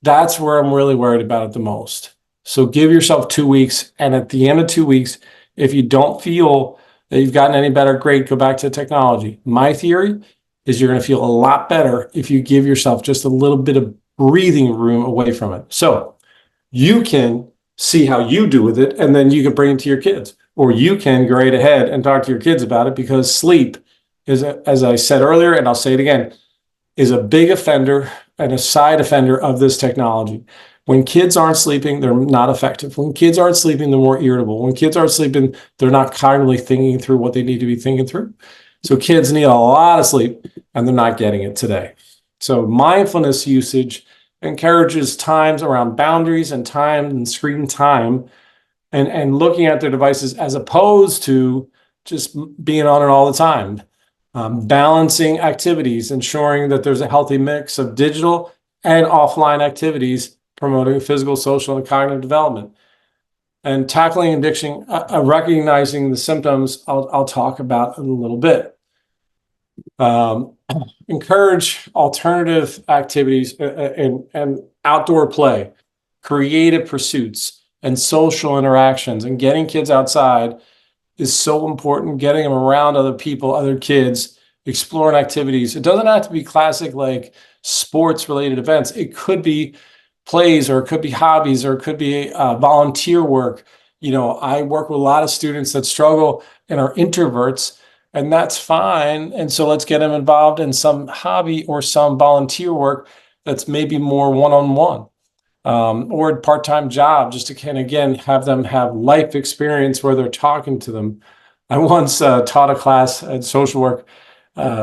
That's where I'm really worried about it the most. So give yourself 2 weeks. And at the end of 2 weeks, if you don't feel that you've gotten any better, great, go back to technology. My theory is you're going to feel a lot better if you give yourself just a little bit of breathing room away from it. So you can see how you do with it, and then you can bring it to your kids. Or you can go right ahead and talk to your kids about it, because sleep is, as I said earlier, and I'll say it again, is a big offender and a side offender of this technology. When kids aren't sleeping, they're not effective. When kids aren't sleeping, they're more irritable. When kids aren't sleeping, they're not cognitively thinking through what they need to be thinking through. So kids need a lot of sleep, and they're not getting it today. So mindfulness usage encourages times around boundaries and time and screen time, and looking at their devices as opposed to just being on it all the time. Balancing activities, ensuring that there's a healthy mix of digital and offline activities, promoting physical, social, and cognitive development. And tackling addiction, recognizing the symptoms, I'll talk about in a little bit. Encourage alternative activities and outdoor play, creative pursuits, and social interactions. And getting kids outside is so important. Getting them around other people, other kids, exploring activities. It doesn't have to be classic like sports related events. It could be plays, or it could be hobbies, or it could be volunteer work. I work with a lot of students that struggle and are introverts, and that's fine. And so let's get them involved in some hobby or some volunteer work that's maybe more one-on-one. or a part-time job, just to kind of, again, have them have life experience where they're talking to them. I once taught a class at social work,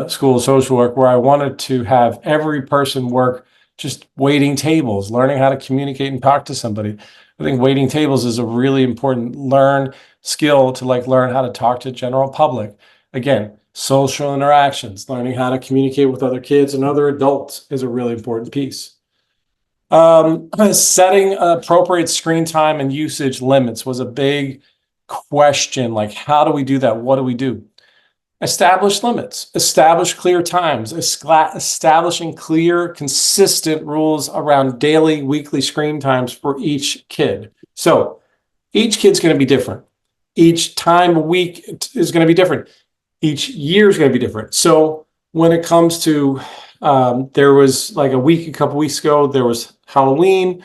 school of social work, where I wanted to have every person work just waiting tables, learning how to communicate and talk to somebody. I think waiting tables is a really important skill to learn how to talk to general public. Again, social interactions, learning how to communicate with other kids and other adults is a really important piece. Setting appropriate screen time and usage limits was a big question. Like, how do we do that? What do we do? Establish limits, establish clear times, establishing clear, consistent rules around daily, weekly screen times for each kid. So each kid's going to be different. Each time a week is going to be different. Each year is going to be different. So when it comes to, there was like a couple weeks ago, there was Halloween.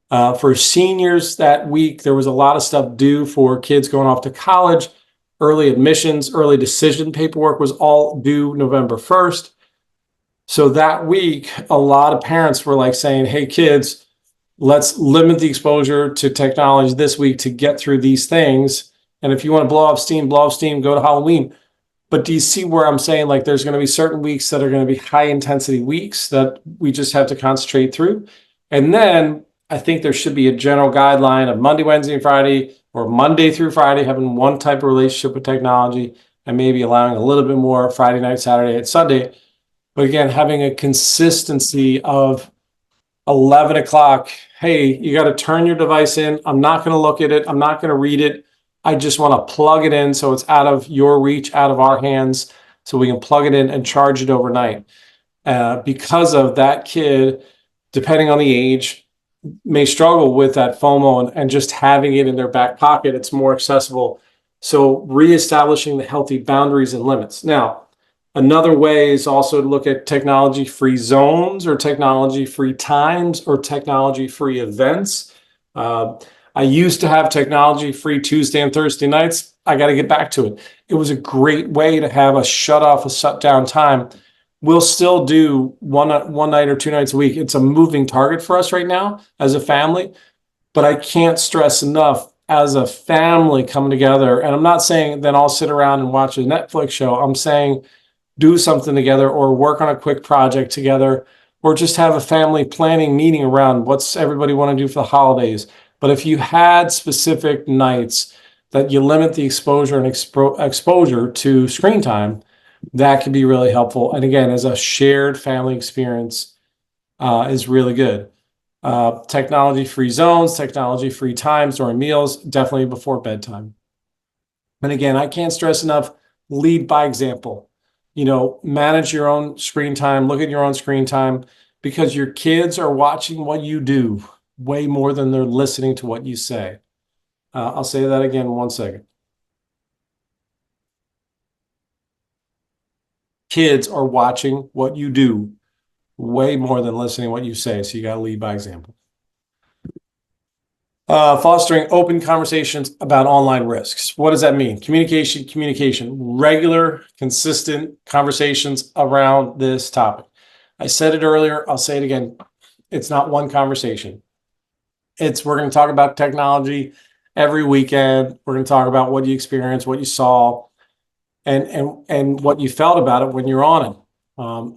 For seniors that week, there was a lot of stuff due for kids going off to college. Early admissions, early decision paperwork was all due November 1st. So that week, a lot of parents were like saying, hey, kids, let's limit the exposure to technology this week to get through these things. And if you want to blow off steam, go to Halloween. But do you see where I'm saying, like, there's going to be certain weeks that are going to be high intensity weeks that we just have to concentrate through? And then I think there should be a general guideline of Monday, Wednesday, and Friday, or Monday through Friday, having one type of relationship with technology, and maybe allowing a little bit more Friday night, Saturday, and Sunday. But again, having a consistency of 11 o'clock, hey, you got to turn your device in. I'm not going to look at it. I'm not going to read it. I just want to plug it in so it's out of your reach, out of our hands, so we can plug it in and charge it overnight. Because of that kid, depending on the age, may struggle with that FOMO and just having it in their back pocket. It's more accessible. So reestablishing the healthy boundaries and limits. Now, another way is also to look at technology-free zones or technology-free times or technology-free events. I used to have technology-free Tuesday and Thursday nights. I got to get back to it. It was a great way to have a shut-off, a shut-down time. We'll still do one night or 2 nights a week. It's a moving target for us right now as a family, but I can't stress enough, as a family coming together, and I'm not saying then I'll sit around and watch a Netflix show. I'm saying do something together or work on a quick project together, or just have a family planning meeting around what's everybody want to do for the holidays. But if you had specific nights that you limit the exposure and exposure to screen time, that can be really helpful. And again, as a shared family experience is really good. Technology-free zones, technology-free times during meals, definitely before bedtime. And again, I can't stress enough, lead by example. Manage your own screen time, look at your own screen time, because your kids are watching what you do way more than they're listening to what you say. I'll say that again in 1 second. Kids are watching what you do way more than listening to what you say. So you got to lead by example. Fostering open conversations about online risks. What does that mean? Communication, regular, consistent conversations around this topic. I said it earlier. I'll say it again. It's not one conversation. We're going to talk about technology every weekend. We're going to talk about what you experienced, what you saw, and what you felt about it when you're on it.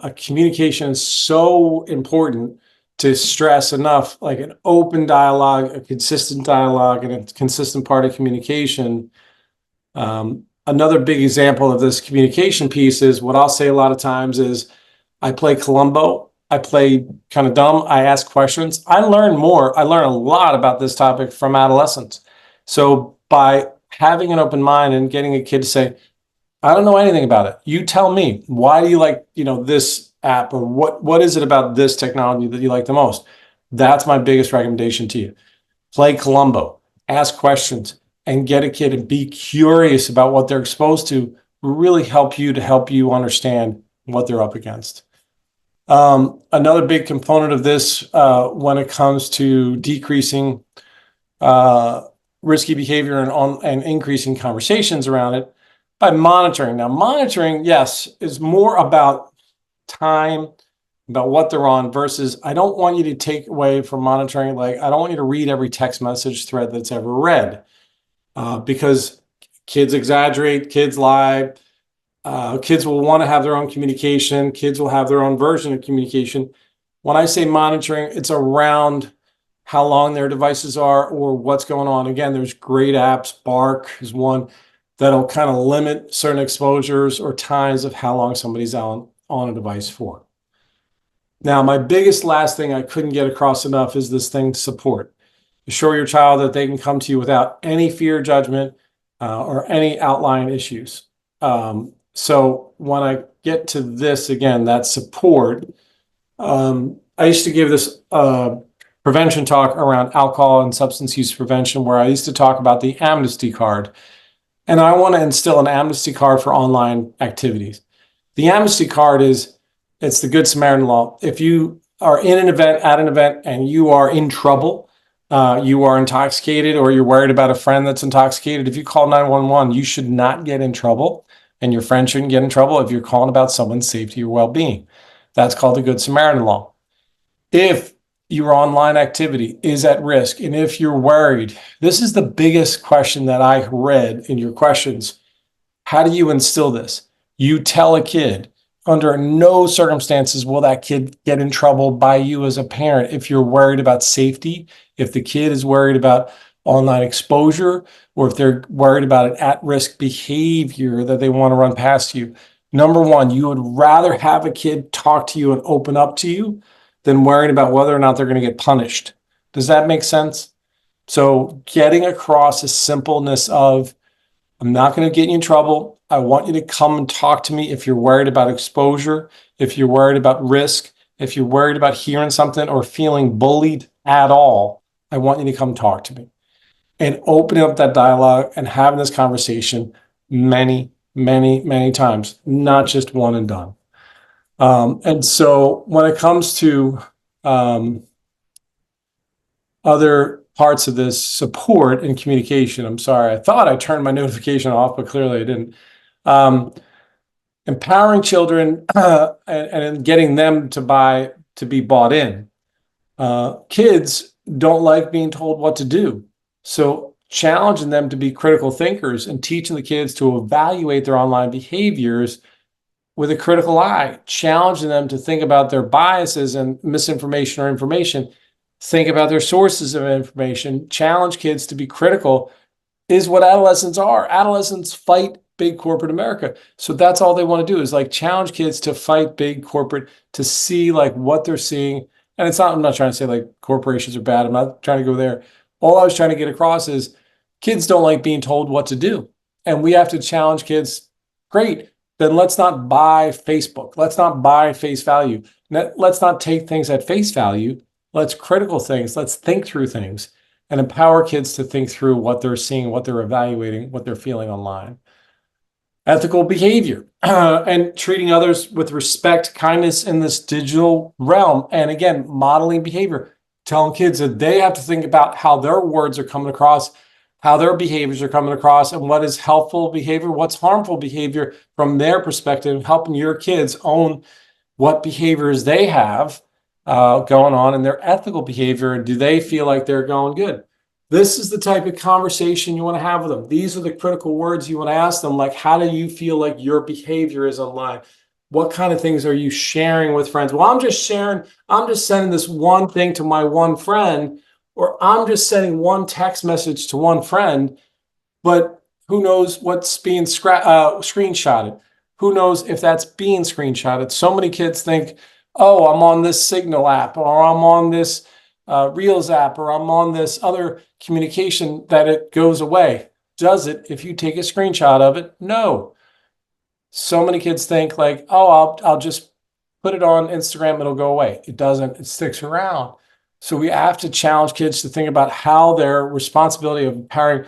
A communication is so important to stress enough, like an open dialogue, a consistent dialogue, and a consistent part of communication. Another big example of this communication piece is what I'll say a lot of times is I play Columbo. I play kind of dumb. I ask questions. I learn a lot about this topic from adolescents. So by having an open mind and getting a kid to say, I don't know anything about it. You tell me, why do you like, this app, or what is it about this technology that you like the most? That's my biggest recommendation to you. Play Columbo, ask questions, and get a kid and be curious about what they're exposed to will really help you understand what they're up against. Another big component of this when it comes to decreasing risky behavior and increasing conversations around it, by monitoring. Now, monitoring, yes, is more about time about what they're on versus I don't want you to take away from monitoring. Like, I don't want you to read every text message thread that's ever read because kids exaggerate, kids lie. Kids will want to have their own communication. Kids will have their own version of communication. When I say monitoring, it's around how long their devices are or what's going on. Again, there's great apps. Bark is one that'll kind of limit certain exposures or times of how long somebody's on a device for. Now, my biggest last thing I couldn't get across enough is this thing, support. Assure your child that they can come to you without any fear, judgment, or any outlying issues. So when I get to this again, that support, I used to give this prevention talk around alcohol and substance use prevention, where I used to talk about the amnesty card. And I want to instill an amnesty card for online activities. The amnesty card it's the Good Samaritan law. If you are in an event, at an event, and you are in trouble, you are intoxicated, or you're worried about a friend that's intoxicated, if you call 911, you should not get in trouble, and your friend shouldn't get in trouble if you're calling about someone's safety or well-being. That's called the Good Samaritan law. If your online activity is at risk, and if you're worried, this is the biggest question that I read in your questions. How do you instill this? You tell a kid, under no circumstances will that kid get in trouble by you as a parent if you're worried about safety, if the kid is worried about online exposure, or if they're worried about an at-risk behavior that they want to run past you. Number one, you would rather have a kid talk to you and open up to you than worrying about whether or not they're going to get punished. Does that make sense? So getting across the simpleness of, I'm not going to get you in trouble. I want you to come and talk to me if you're worried about exposure, if you're worried about risk, if you're worried about hearing something or feeling bullied at all. I want you to come talk to me. And opening up that dialogue and having this conversation many, many, many times, not just one and done. And so when it comes to other parts of this support and communication, I'm sorry, I thought I turned my notification off, but clearly I didn't. Empowering children and getting them to be bought in. Kids don't like being told what to do. So challenging them to be critical thinkers and teaching the kids to evaluate their online behaviors with a critical eye, challenging them to think about their biases and misinformation or information, think about their sources of information, challenge kids to be critical is what adolescents are. Adolescents fight big corporate America. So that's all they want to do is like challenge kids to fight big corporate, to see like what they're seeing. And I'm not trying to say like corporations are bad. I'm not trying to go there. All I was trying to get across is kids don't like being told what to do. And we have to challenge kids. Great. Then let's not buy Facebook. Let's not buy face value. Let's not take things at face value. Let's critical things. Let's think through things and empower kids to think through what they're seeing, what they're evaluating, what they're feeling online. Ethical behavior and treating others with respect, kindness in this digital realm. And again, modeling behavior, telling kids that they have to think about how their words are coming across, how their behaviors are coming across, and what is helpful behavior, what's harmful behavior from their perspective, helping your kids own what behaviors they have going on in their ethical behavior. And do they feel like they're going good? This is the type of conversation you want to have with them. These are the critical words you want to ask them. Like, how do you feel like your behavior is online? What kind of things are you sharing with friends? Well, I'm just sending this one thing to my one friend, or I'm just sending one text message to one friend, but who knows what's being screenshotted? Who knows if that's being screenshotted? So many kids think, oh, I'm on this Signal app, or I'm on this Reels app, or I'm on this other communication, that it goes away. Does it if you take a screenshot of it? No. So many kids think like, oh, I'll just put it on Instagram, it'll go away. It doesn't, it sticks around. So we have to challenge kids to think about how their responsibility of empowering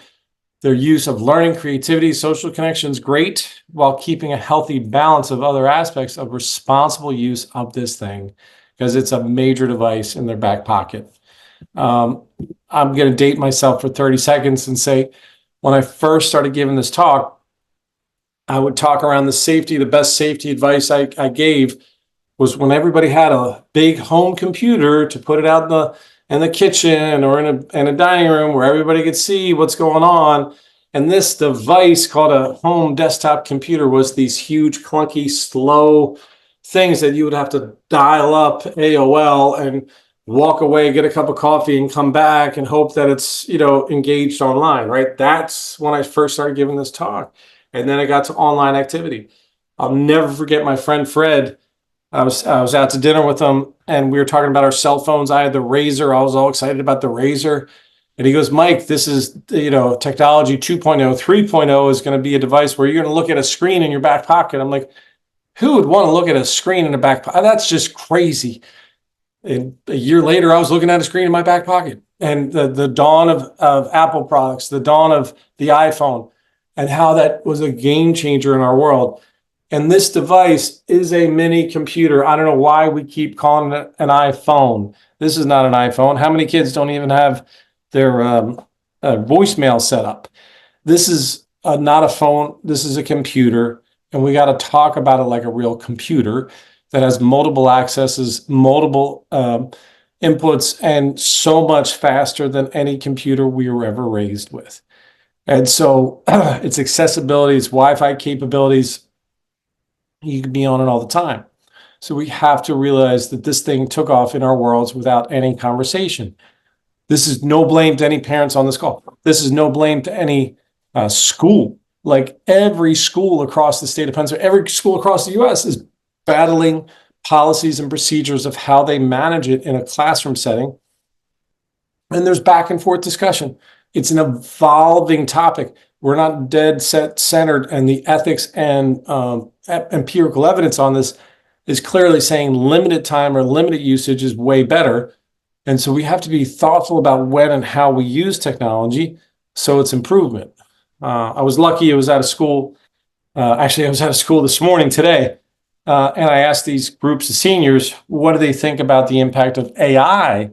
their use of learning, creativity, social connections, great, while keeping a healthy balance of other aspects of responsible use of this thing, because it's a major device in their back pocket. I'm going to date myself for 30 seconds and say, when I first started giving this talk, I would talk around the best safety advice I gave was when everybody had a big home computer to put it out in the kitchen or in a dining room where everybody could see what's going on. And this device called a home desktop computer was these huge, clunky, slow things that you would have to dial up AOL and walk away, get a cup of coffee and come back and hope that it's, engaged online, right? That's when I first started giving this talk. And then I got to online activity. I'll never forget my friend Fred. I was out to dinner with him and we were talking about our cell phones. I had the Razor. I was all excited about the Razor. And he goes, Mike, this is, technology 2.0, 3.0 is going to be a device where you're going to look at a screen in your back pocket. I'm like, who would want to look at a screen in a back pocket? That's just crazy. And a year later, I was looking at a screen in my back pocket. And the dawn of Apple products, the dawn of the iPhone, and how that was a game changer in our world. And this device is a mini computer. I don't know why we keep calling it an iPhone. This is not an iPhone. How many kids don't even have their voicemail set up? This is not a phone. This is a computer. And we got to talk about it like a real computer that has multiple accesses, multiple inputs, and so much faster than any computer we were ever raised with. And so its accessibility, its Wi-Fi capabilities, you can be on it all the time. So we have to realize that this thing took off in our worlds without any conversation. This is no blame to any parents on this call. This is no blame to any school. Like every school across the state of Pennsylvania, every school across the US is battling policies and procedures of how they manage it in a classroom setting. And there's back and forth discussion. It's an evolving topic. We're not dead set centered, and the ethics and empirical evidence on this is clearly saying limited time or limited usage is way better. And so we have to be thoughtful about when and how we use technology so it's improvement. I was lucky. I was at a school. Actually, I was at a school this morning today, and I asked these groups of seniors, what do they think about the impact of AI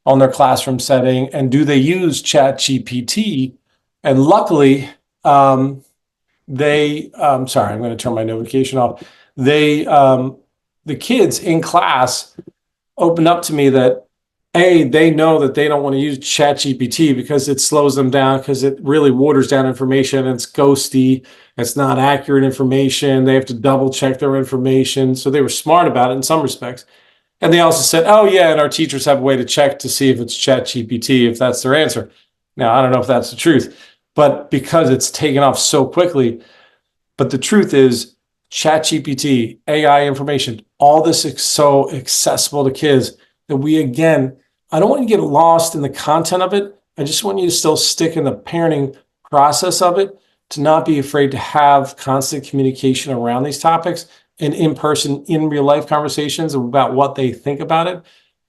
on their classroom setting, and do they use ChatGPT? And luckily, sorry, I'm going to turn my notification off. The kids in class opened up to me that they know that they don't want to use ChatGPT because it slows them down, because it really waters down information. It's ghosty. It's not accurate information. They have to double check their information. So they were smart about it in some respects. And they also said, oh yeah, and our teachers have a way to check to see if it's ChatGPT, if that's their answer. Now, I don't know if that's the truth, but because it's taken off so quickly. But the truth is, ChatGPT, AI information, all this is so accessible to kids that we, again, I don't want you to get lost in the content of it. I just want you to still stick in the parenting process of it, to not be afraid to have constant communication around these topics and in-person, in real life conversations about what they think about it,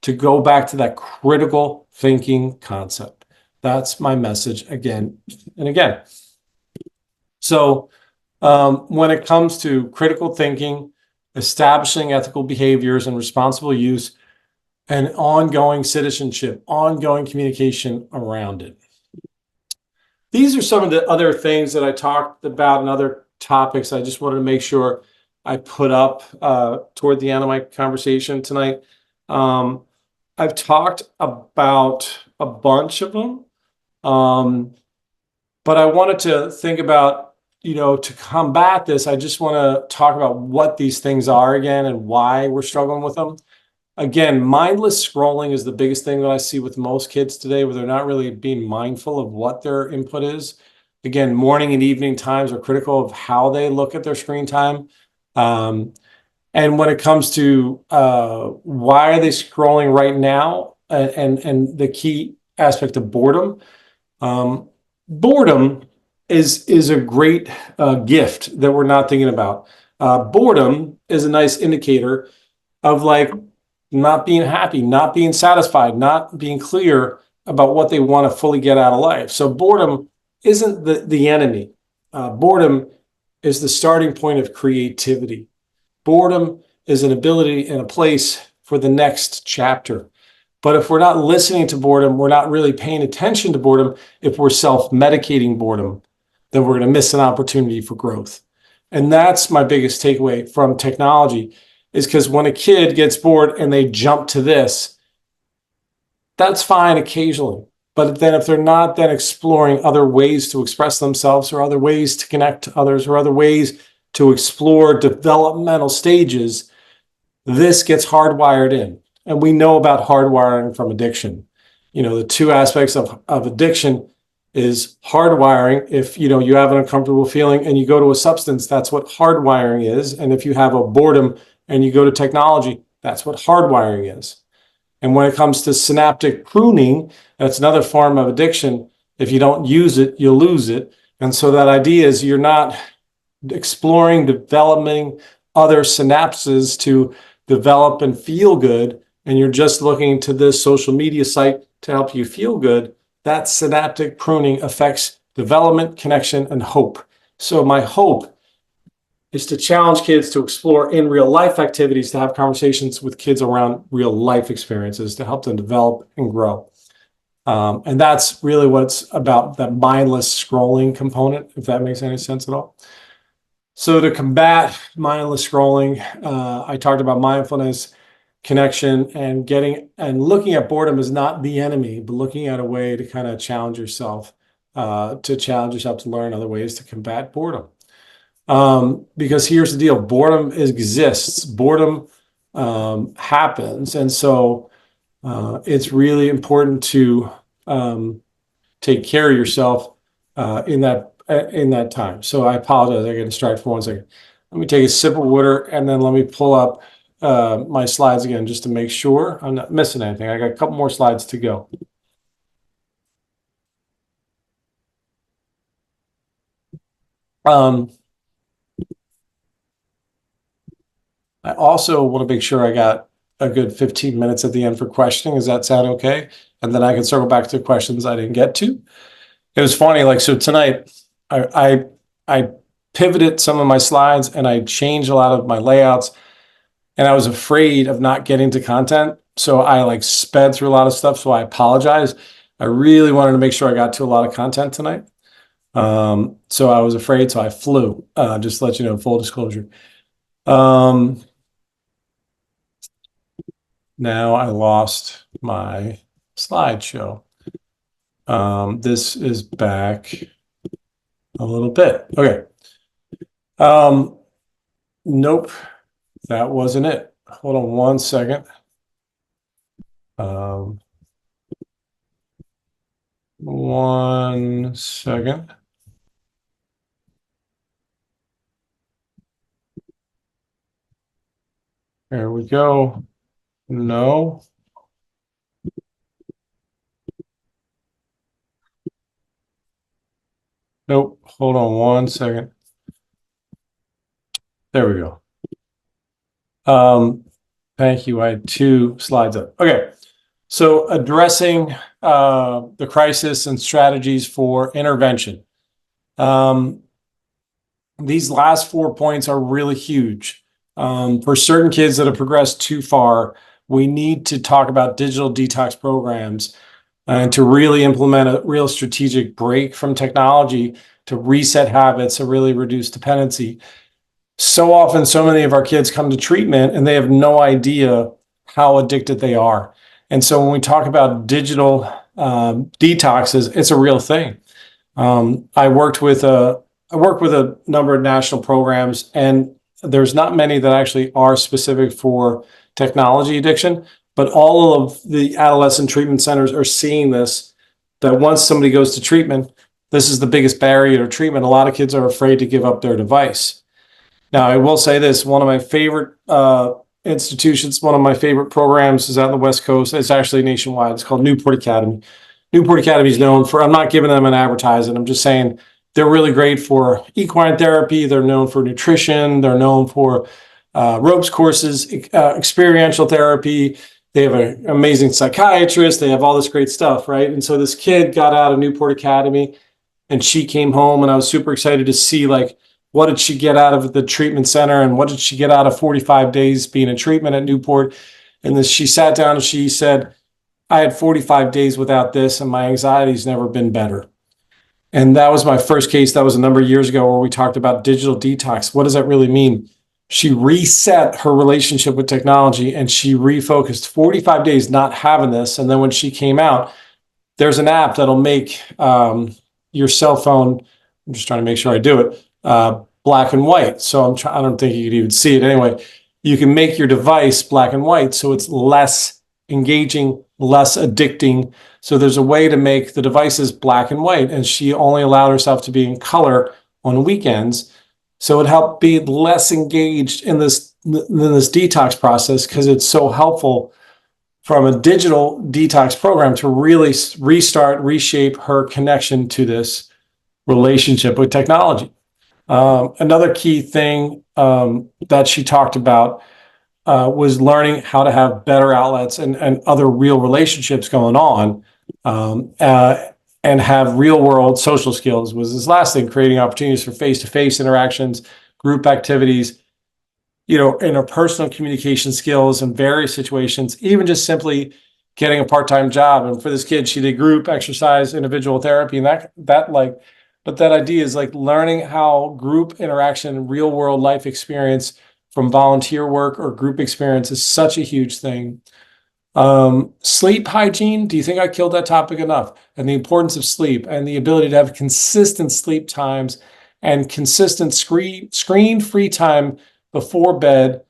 to go back to that critical thinking concept. That's my message again and again. So when it comes to critical thinking, establishing ethical behaviors and responsible use, and ongoing citizenship, ongoing communication around it. These are some of the other things that I talked about and other topics I just wanted to make sure I put up toward the end of my conversation tonight. I've talked about a bunch of them, but I wanted to think about, to combat this, I just want to talk about what these things are again and why we're struggling with them. Again, mindless scrolling is the biggest thing that I see with most kids today, where they're not really being mindful of what their input is. Again, morning and evening times are critical of how they look at their screen time. And when it comes to why are they scrolling right now, and the key aspect of boredom, boredom is a great gift that we're not thinking about. Boredom is a nice indicator of not being happy, not being satisfied, not being clear about what they want to fully get out of life. So boredom isn't the enemy. Boredom is the starting point of creativity. Boredom is an ability and a place for the next chapter. But if we're not listening to boredom, we're not really paying attention to boredom, if we're self-medicating boredom, then we're going to miss an opportunity for growth. And that's my biggest takeaway from technology. is because when a kid gets bored and they jump to this, that's fine occasionally. But then if they're not then exploring other ways to express themselves or other ways to connect to others or other ways to explore developmental stages, this gets hardwired in. And we know about hardwiring from addiction. The two aspects of addiction is hardwiring. If you have an uncomfortable feeling and you go to a substance, that's what hardwiring is. And if you have a boredom and you go to technology, that's what hardwiring is. And when it comes to synaptic pruning, that's another form of addiction. If you don't use it, you'll lose it. And so that idea is you're not exploring, developing other synapses to develop and feel good, and you're just looking to this social media site to help you feel good. That synaptic pruning affects development, connection, and hope. So my hope is to challenge kids to explore in real life activities, to have conversations with kids around real life experiences, to help them develop and grow. And that's really what it's about, that mindless scrolling component, if that makes any sense at all. So to combat mindless scrolling, I talked about mindfulness, connection, and looking at boredom as not the enemy, but looking at a way to kind of challenge yourself, to learn other ways to combat boredom. Because here's the deal, boredom exists, boredom happens. And so it's really important to take care of yourself in that time. So I apologize, I got distracted for 1 second. Let me take a sip of water and then let me pull up my slides again just to make sure I'm not missing anything. I got a couple more slides to go. I also want to make sure I got a good 15 minutes at the end for questioning. Does that sound okay? And then I can circle back to questions I didn't get to. It was funny, so tonight I pivoted some of my slides and I changed a lot of my layouts, and I was afraid of not getting to content. So I sped through a lot of stuff. So I apologize. I really wanted to make sure I got to a lot of content tonight. So I was afraid, so I flew, just to let you know, full disclosure. Now I lost my slideshow. This is back a little bit. Okay. Nope, that wasn't it. Hold on 1 second. 1 second. There we go. No. Nope. Hold on 1 second. There we go. Thank you. I had 2 slides up. Okay. So addressing the crisis and strategies for intervention. These last 4 points are really huge. For certain kids that have progressed too far, we need to talk about digital detox programs and to really implement a real strategic break from technology to reset habits, to really reduce dependency. So often, so many of our kids come to treatment and they have no idea how addicted they are. And so when we talk about digital detoxes, it's a real thing. I work with a number of national programs, and there's not many that actually are specific for technology addiction, but all of the adolescent treatment centers are seeing this, that once somebody goes to treatment, this is the biggest barrier to treatment. A lot of kids are afraid to give up their device. Now, I will say this, one of my favorite institutions, one of my favorite programs is out on the West Coast. It's actually nationwide. It's called Newport Academy. Newport Academy is known for, I'm not giving them an advertisement, I'm just saying they're really great for equine therapy. They're known for nutrition. They're known for ropes courses, experiential therapy. They have an amazing psychiatrist. They have all this great stuff, right? And so this kid got out of Newport Academy and she came home, and I was super excited to see what did she get out of the treatment center and what did she get out of 45 days being in treatment at Newport. And then she sat down and she said, I had 45 days without this and my anxiety's never been better. And that was my first case. That was a number of years ago where we talked about digital detox. What does that really mean? she reset her relationship with technology and she refocused 45 days not having this. And then when she came out, there's an app that'll make your cell phone, I'm just trying to make sure I do it, black and white. So I don't think you could even see it anyway. You can make your device black and white so it's less engaging, less addicting. So there's a way to make the devices black and white, and she only allowed herself to be in color on weekends. So it helped be less engaged in this detox process because it's so helpful from a digital detox program to really restart, reshape her connection to this relationship with technology. Another key thing that she talked about was learning how to have better outlets and other real relationships going on, and have real world social skills was this last thing, creating opportunities for face-to-face interactions, group activities, interpersonal communication skills in various situations, even just simply getting a part-time job. And for this kid, she did group exercise, individual therapy, and but that idea is like learning how group interaction, real world life experience from volunteer work or group experience is such a huge thing. Sleep hygiene. Do you think I killed that topic enough? And the importance of sleep and the ability to have consistent sleep times and consistent screen-free time before bed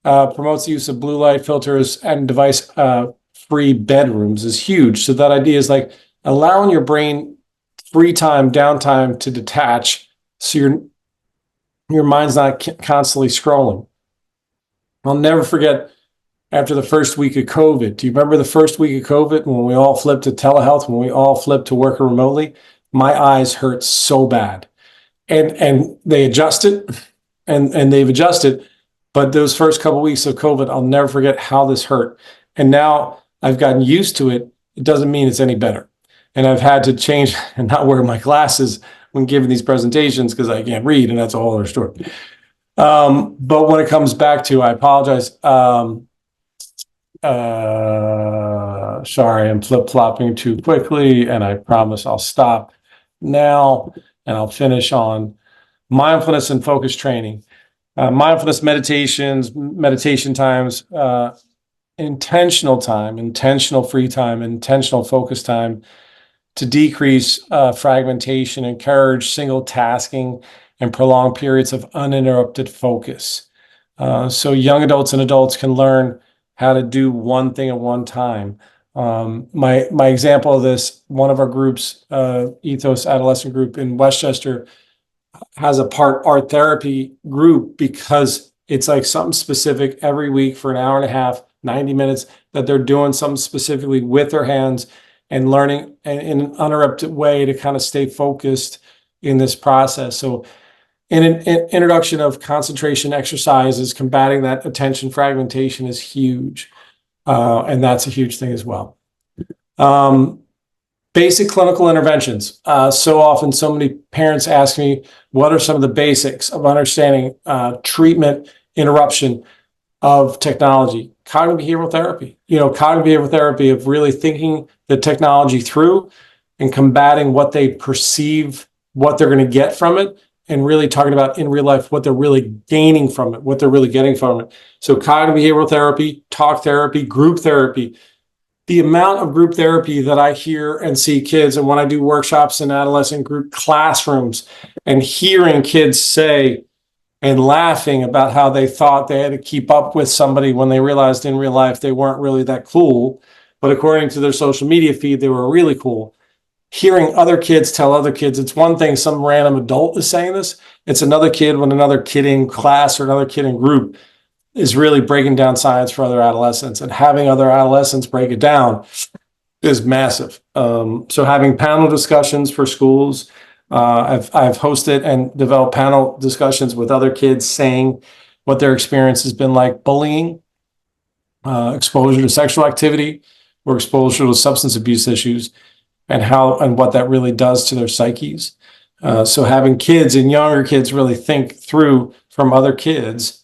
promotes the use of blue light filters and device-free bedrooms is huge. So that idea is like allowing your brain free time, downtime to detach, so your mind's not constantly scrolling. I'll never forget after the first week of COVID. Do you remember the first week of COVID when we all flipped to telehealth, when we all flipped to working remotely? My eyes hurt so bad. And they adjusted and they've adjusted. But those first couple of weeks of COVID, I'll never forget how this hurt. And now I've gotten used to it. It doesn't mean it's any better. And I've had to change and not wear my glasses when giving these presentations because I can't read, and that's a whole other story. But when it comes back to, I apologize. Sorry, I'm flip-flopping too quickly, and I promise I'll stop now and I'll finish on mindfulness and focus training. Mindfulness meditations, meditation times, intentional time, intentional free time, intentional focus time to decrease fragmentation, encourage single tasking, and prolong periods of uninterrupted focus. So young adults and adults can learn how to do one thing at one time. My example of this, one of our groups, Ethos Adolescent Group in Westchester, has a part art therapy group because it's like something specific every week for an hour and a half, 90 minutes, that they're doing something specifically with their hands and learning in an uninterrupted way to kind of stay focused in this process. So in an introduction of concentration exercises, combating that attention fragmentation is huge. And that's a huge thing as well. Basic clinical interventions. So often, so many parents ask me, what are some of the basics of understanding treatment interruption of technology? Cognitive behavioral therapy. Cognitive behavioral therapy of really thinking the technology through and combating what they perceive, what they're going to get from it, and really talking about in real life what they're really gaining from it, what they're really getting from it. So cognitive behavioral therapy, talk therapy, group therapy. The amount of group therapy that I hear and see kids, and when I do workshops in adolescent group classrooms and hearing kids say and laughing about how they thought they had to keep up with somebody when they realized in real life they weren't really that cool, but according to their social media feed, they were really cool. Hearing other kids tell other kids, it's one thing some random adult is saying this, it's another kid when another kid in class or another kid in group is really breaking down science for other adolescents, and having other adolescents break it down is massive. So having panel discussions for schools, I've hosted and developed panel discussions with other kids saying what their experience has been like bullying, exposure to sexual activity, or exposure to substance abuse issues, and how and what that really does to their psyches. So having kids and younger kids really think through from other kids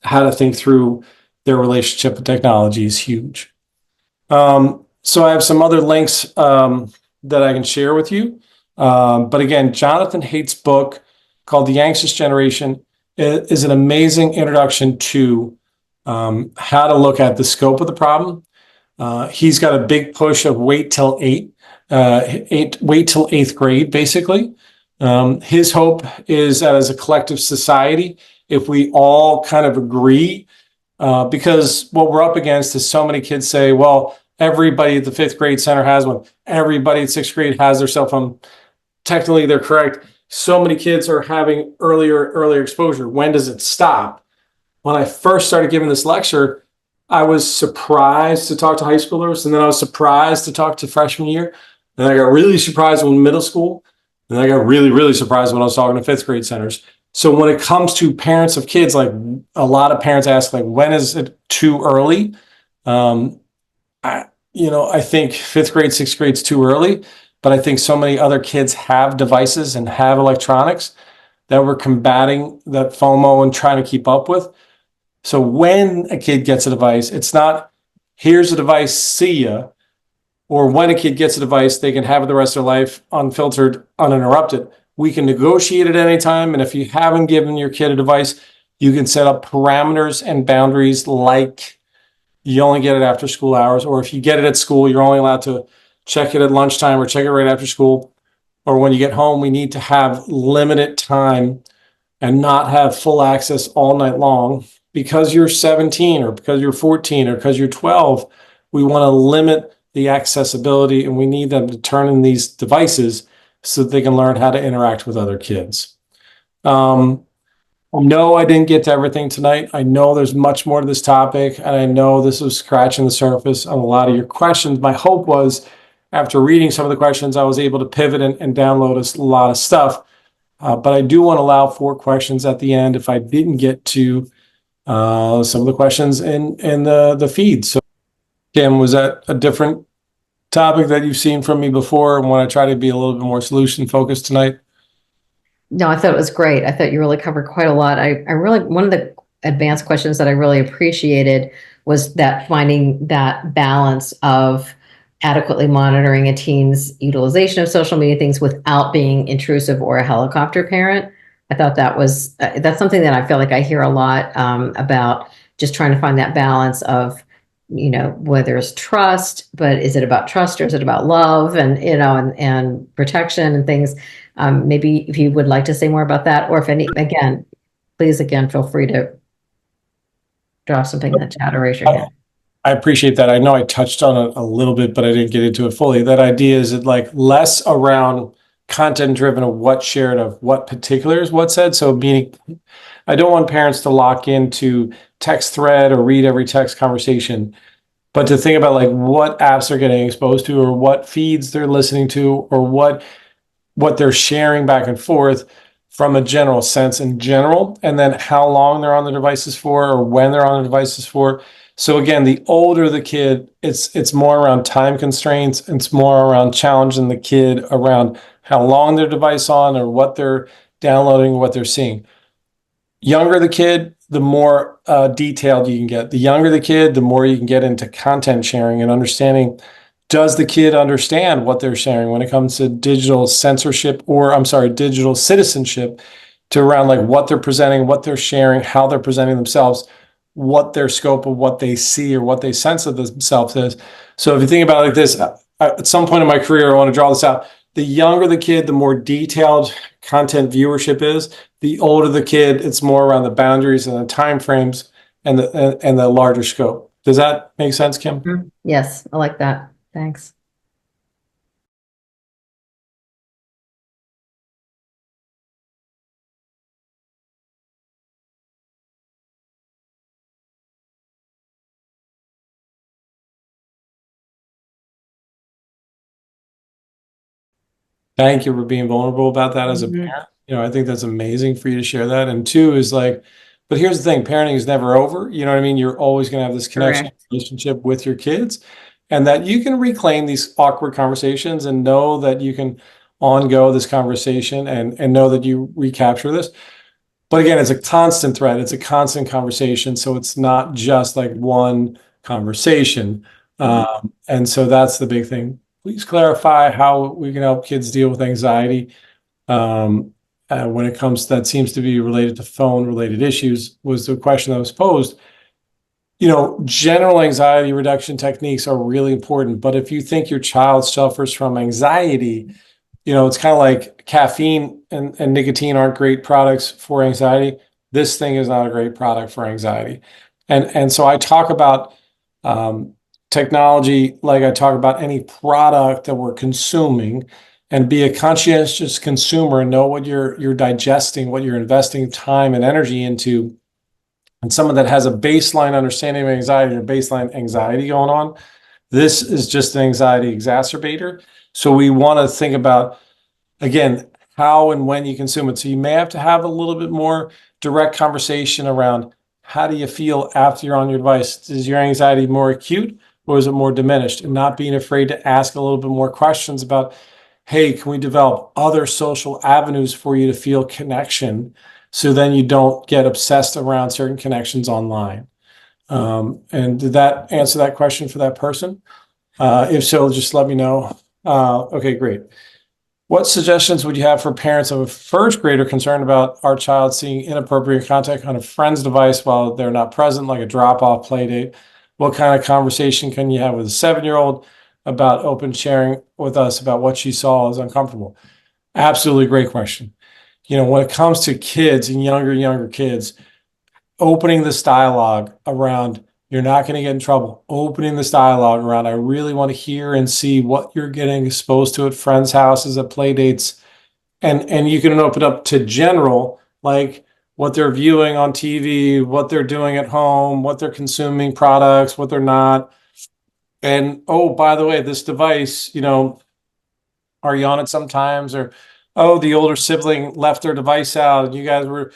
how to think through their relationship with technology is huge. So I have some other links that I can share with you. But again, Jonathan Haidt's book called The Anxious Generation is an amazing introduction to how to look at the scope of the problem. He's got a big push of wait till wait till eighth grade, basically. His hope is that as a collective society, if we all kind of agree, because what we're up against is so many kids say, well, everybody at the fifth grade center has one. Everybody at sixth grade has their cell phone. Technically, they're correct. So many kids are having earlier exposure. When does it stop? When I first started giving this lecture, I was surprised to talk to high schoolers, and then I was surprised to talk to freshman year. And I got really surprised when middle school, and I got really, really surprised when I was talking to fifth grade centers. So when it comes to parents of kids, like a lot of parents ask, like, when is it too early? I think fifth grade, sixth grade is too early, but I think so many other kids have devices and have electronics that we're combating that FOMO and trying to keep up with. So when a kid gets a device, it's not, here's a device, see ya. Or when a kid gets a device, they can have it the rest of their life unfiltered, uninterrupted. We can negotiate at any time. And if you haven't given your kid a device, you can set up parameters and boundaries, like you only get it after school hours. Or if you get it at school, you're only allowed to check it at lunchtime or check it right after school. Or when you get home, we need to have limited time and not have full access all night long. Because you're 17 or because you're 14 or because you're 12, we want to limit the accessibility, and we need them to turn in these devices so that they can learn how to interact with other kids. No, I didn't get to everything tonight. I know there's much more to this topic, and I know this was scratching the surface on a lot of your questions. My hope was, after reading some of the questions, I was able to pivot and download a lot of stuff. But I do want to allow 4 questions at the end if I didn't get to some of the questions in the feed. So, Kim, was that a different topic that you've seen from me before, and want to try to be a little bit more solution focused tonight? No, I thought it was great. I thought you really covered quite a lot. I really, one of the advanced questions that I really appreciated was that finding that balance of adequately monitoring a teen's utilization of social media things without being intrusive or a helicopter parent. I thought that was, that's something that I feel like I hear a lot about, just trying to find that balance of, whether it's trust, but is it about trust or is it about love and protection and things? Maybe if you would like to say more about that, or if please feel free to drop something in the chat or raise your hand. I appreciate that. I know I touched on it a little bit, but I didn't get into it fully. That idea is like less around content driven of what shared, of what particulars, what said. So meaning, I don't want parents to lock into text thread or read every text conversation, but to think about like what apps they're getting exposed to, or what feeds they're listening to, or what they're sharing back and forth from a general sense in general, and then how long they're on the devices for, or when they're on the devices for. So again, the older the kid, it's more around time constraints. It's more around challenging the kid around how long their device on, or what they're downloading, what they're seeing. Younger the kid, the more detailed you can get. The younger the kid, the more you can get into content sharing and understanding. Does the kid understand what they're sharing when it comes to digital censorship, or digital citizenship, to around like what they're presenting, what they're sharing, how they're presenting themselves, what their scope of what they see or what they sense of themselves is. So if you think about it like this, at some point in my career, I want to draw this out. The younger the kid, the more detailed content viewership is. The older the kid, it's more around the boundaries and the time frames and the larger scope. Does that make sense, Kim? Yes, I like that. Thanks. Thank you for being vulnerable about that as a parent. I think that's amazing for you to share that. And 2 is like, but here's the thing, parenting is never over. You know what I mean? You're always going to have this connection, relationship with your kids, and that you can reclaim these awkward conversations and know that you can on-go this conversation and know that you recapture this. But again, it's a constant thread. It's a constant conversation. So it's not just like one conversation. And so that's the big thing. Please clarify how we can help kids deal with anxiety. when it comes that seems to be related to phone related issues was the question that was posed. General anxiety reduction techniques are really important, but if you think your child suffers from anxiety, it's kind of like caffeine and nicotine aren't great products for anxiety. This thing is not a great product for anxiety. And so I talk about technology like I talk about any product that we're consuming, and be a conscientious consumer and know what you're digesting, what you're investing time and energy into. And someone that has a baseline understanding of anxiety or baseline anxiety going on, this is just an anxiety exacerbator. So we want to think about, again, how and when you consume it. So you may have to have a little bit more direct conversation around how do you feel after you're on your device? Is your anxiety more acute or is it more diminished? And not being afraid to ask a little bit more questions about, hey, can we develop other social avenues for you to feel connection so then you don't get obsessed around certain connections online? And did that answer that question for that person? If so, just let me know. Okay, great. What suggestions would you have for parents of a first grader concerned about our child seeing inappropriate content on a friend's device while they're not present, like a drop-off play date? What kind of conversation can you have with a 7-year-old about open sharing with us about what she saw is uncomfortable? Absolutely great question. When it comes to kids and younger kids, opening this dialogue around you're not going to get in trouble, opening this dialogue around I really want to hear and see what you're getting exposed to at friends' houses, at play dates. And you can open up to general, like what they're viewing on TV, what they're doing at home, what they're consuming products, what they're not. And, oh, by the way, this device, are you on it sometimes? Or, oh, the older sibling left their device out and you guys were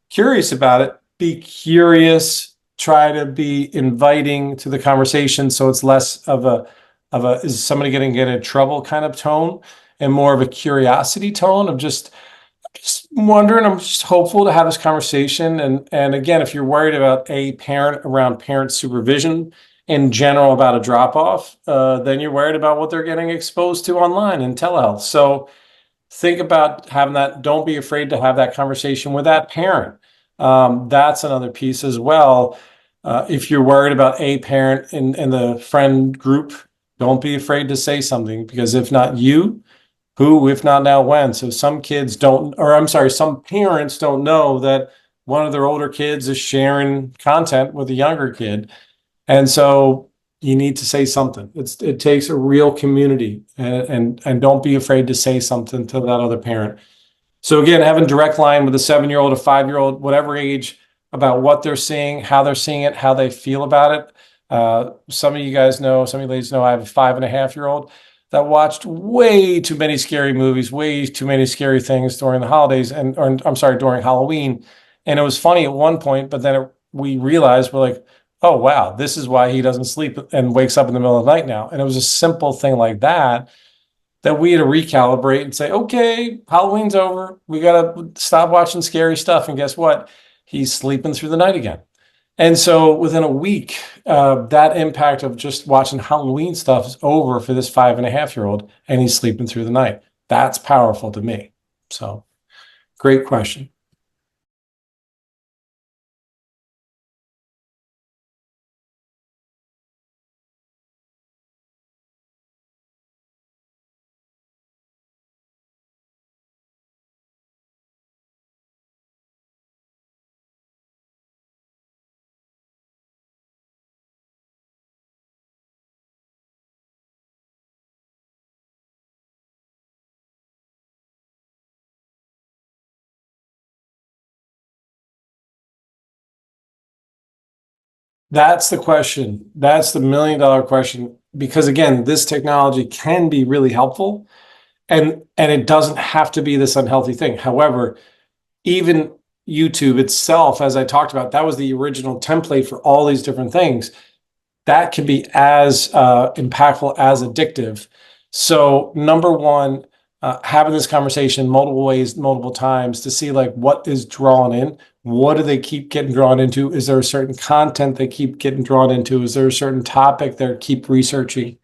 curious about it. Be curious, try to be inviting to the conversation so it's less of a is somebody going to get in trouble kind of tone and more of a curiosity tone of just wondering. I'm just hopeful to have this conversation. And again, if you're worried about a parent around parent supervision in general about a drop off, then you're worried about what they're getting exposed to online and telehealth. So think about having that. Don't be afraid to have that conversation with that parent. That's another piece as well. If you're worried about a parent in the friend group, don't be afraid to say something, because if not you, who, if not now, when? So some parents don't know that one of their older kids is sharing content with a younger kid. And so you need to say something. It takes a real community, and don't be afraid to say something to that other parent. So again, having direct line with a 7-year-old, a 5-year-old, whatever age, about what they're seeing, how they're seeing it, how they feel about it. Some of you guys know, some of you ladies know, I have a 5.5-year-old that watched way too many scary movies, way too many scary things during the holidays, during Halloween. And it was funny at one point, but then we realized, we're like, oh, wow, this is why he doesn't sleep and wakes up in the middle of the night now. And it was a simple thing like that we had to recalibrate and say, okay, Halloween's over. We got to stop watching scary stuff. And guess what? He's sleeping through the night again. And so within a week, that impact of just watching Halloween stuff is over for this 5.5-year-old, and he's sleeping through the night. That's powerful to me. So great question. That's the question. That's the $1 million question, because again, this technology can be really helpful, and it doesn't have to be this unhealthy thing. However, even YouTube itself, as I talked about, that was the original template for all these different things. That can be as impactful as addictive. So number one, having this conversation multiple ways, multiple times to see like what is drawn in. What do they keep getting drawn into? Is there a certain content they keep getting drawn into? Is there a certain topic they keep researching?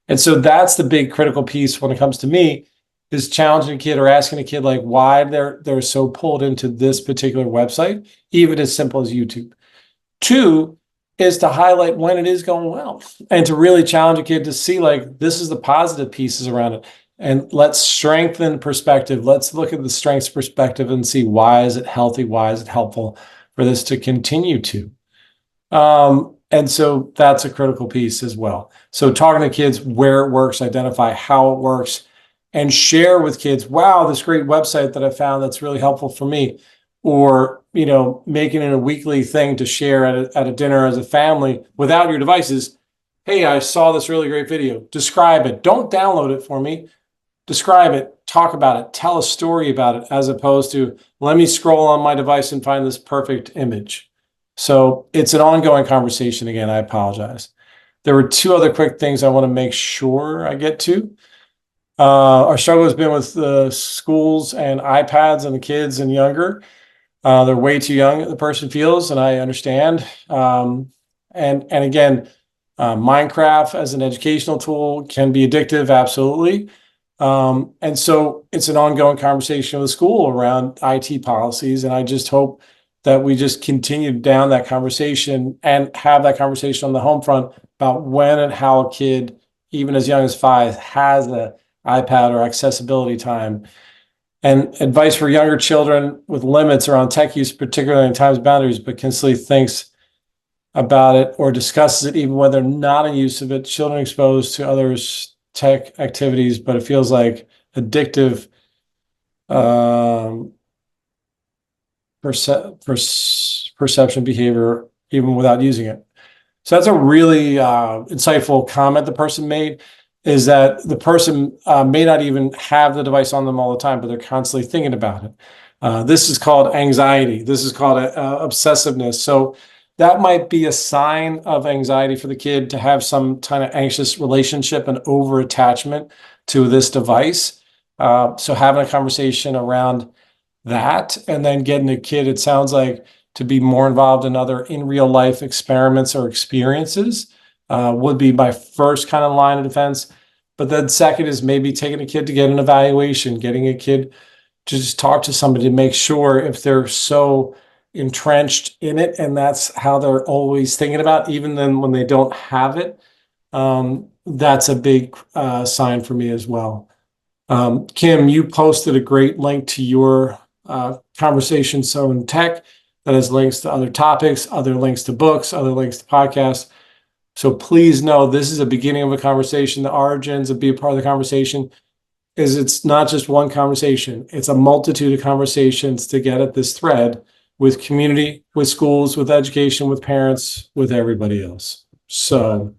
And so that's the big critical piece when it comes to me. is challenging a kid or asking a kid like why they're so pulled into this particular website, even as simple as YouTube. Two is to highlight when it is going well and to really challenge a kid to see like this is the positive pieces around it. And let's strengthen perspective. Let's look at the strengths perspective and see why is it healthy? Why is it helpful for this to continue to? And so that's a critical piece as well. So talking to kids where it works, identify how it works, and share with kids, wow, this great website that I found that's really helpful for me. Or, making it a weekly thing to share at a dinner as a family without your devices. Hey, I saw this really great video. Describe it. Don't download it for me. Describe it, talk about it, tell a story about it, as opposed to let me scroll on my device and find this perfect image. So it's an ongoing conversation. Again, I apologize. There were two other quick things I want to make sure I get to. Our struggle has been with the schools and iPads and the kids and younger. They're way too young, the person feels, and I understand. And again, Minecraft as an educational tool can be addictive, absolutely. And so it's an ongoing conversation with the school around IT policies. And I just hope that we just continue down that conversation and have that conversation on the home front about when and how a kid, even as young as 5, has an iPad or accessibility time. And advice for younger children with limits around tech use, particularly in times boundaries, but constantly thinks about it or discusses it even when they're not in use of it. Children exposed to others' tech activities, but it feels like addictive perception behavior even without using it. So that's a really insightful comment the person made, is that the person may not even have the device on them all the time, but they're constantly thinking about it. This is called anxiety. This is called obsessiveness. So that might be a sign of anxiety for the kid to have some kind of anxious relationship and over attachment to this device. So having a conversation around that, and then getting a kid, it sounds like, to be more involved in other in real life experiments or experiences would be my first kind of line of defense. But then second is maybe taking a kid to get an evaluation, getting a kid to just talk to somebody to make sure if they're so entrenched in it and that's how they're always thinking about, even then when they don't have it, that's a big sign for me as well. Kim, you posted a great link to your conversation So in Tech that has links to other topics, other links to books, other links to podcasts. So please know this is a beginning of a conversation. The origins of Be a Part of the Conversation is it's not just one conversation. It's a multitude of conversations to get at this thread with community, with schools, with education, with parents, with everybody else. So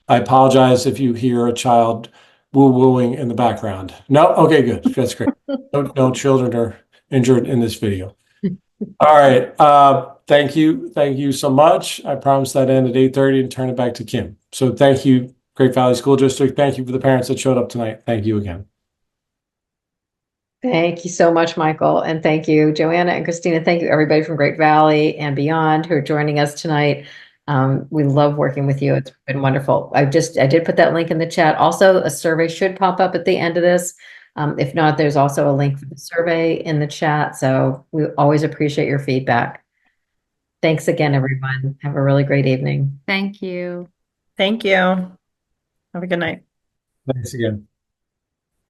I apologize if you hear a child woo-wooing in the background. No? Okay, good. That's great. No children are injured in this video. All right. Thank you. Thank you so much. I promised that end at 8:30 and turn it back to Kim. So thank you, Great Valley School District. Thank you for the parents that showed up tonight. Thank you again. Thank you so much, Michael. And thank you, Joanna and Christina. Thank you, everybody from Great Valley and beyond who are joining us tonight. We love working with you. It's been wonderful. I did put that link in the chat. Also, a survey should pop up at the end of this. If not, there's also a link for the survey in the chat. So we always appreciate your feedback. Thanks again, everyone. Have a really great evening. Thank you. Thank you. Have a good night. Thanks again.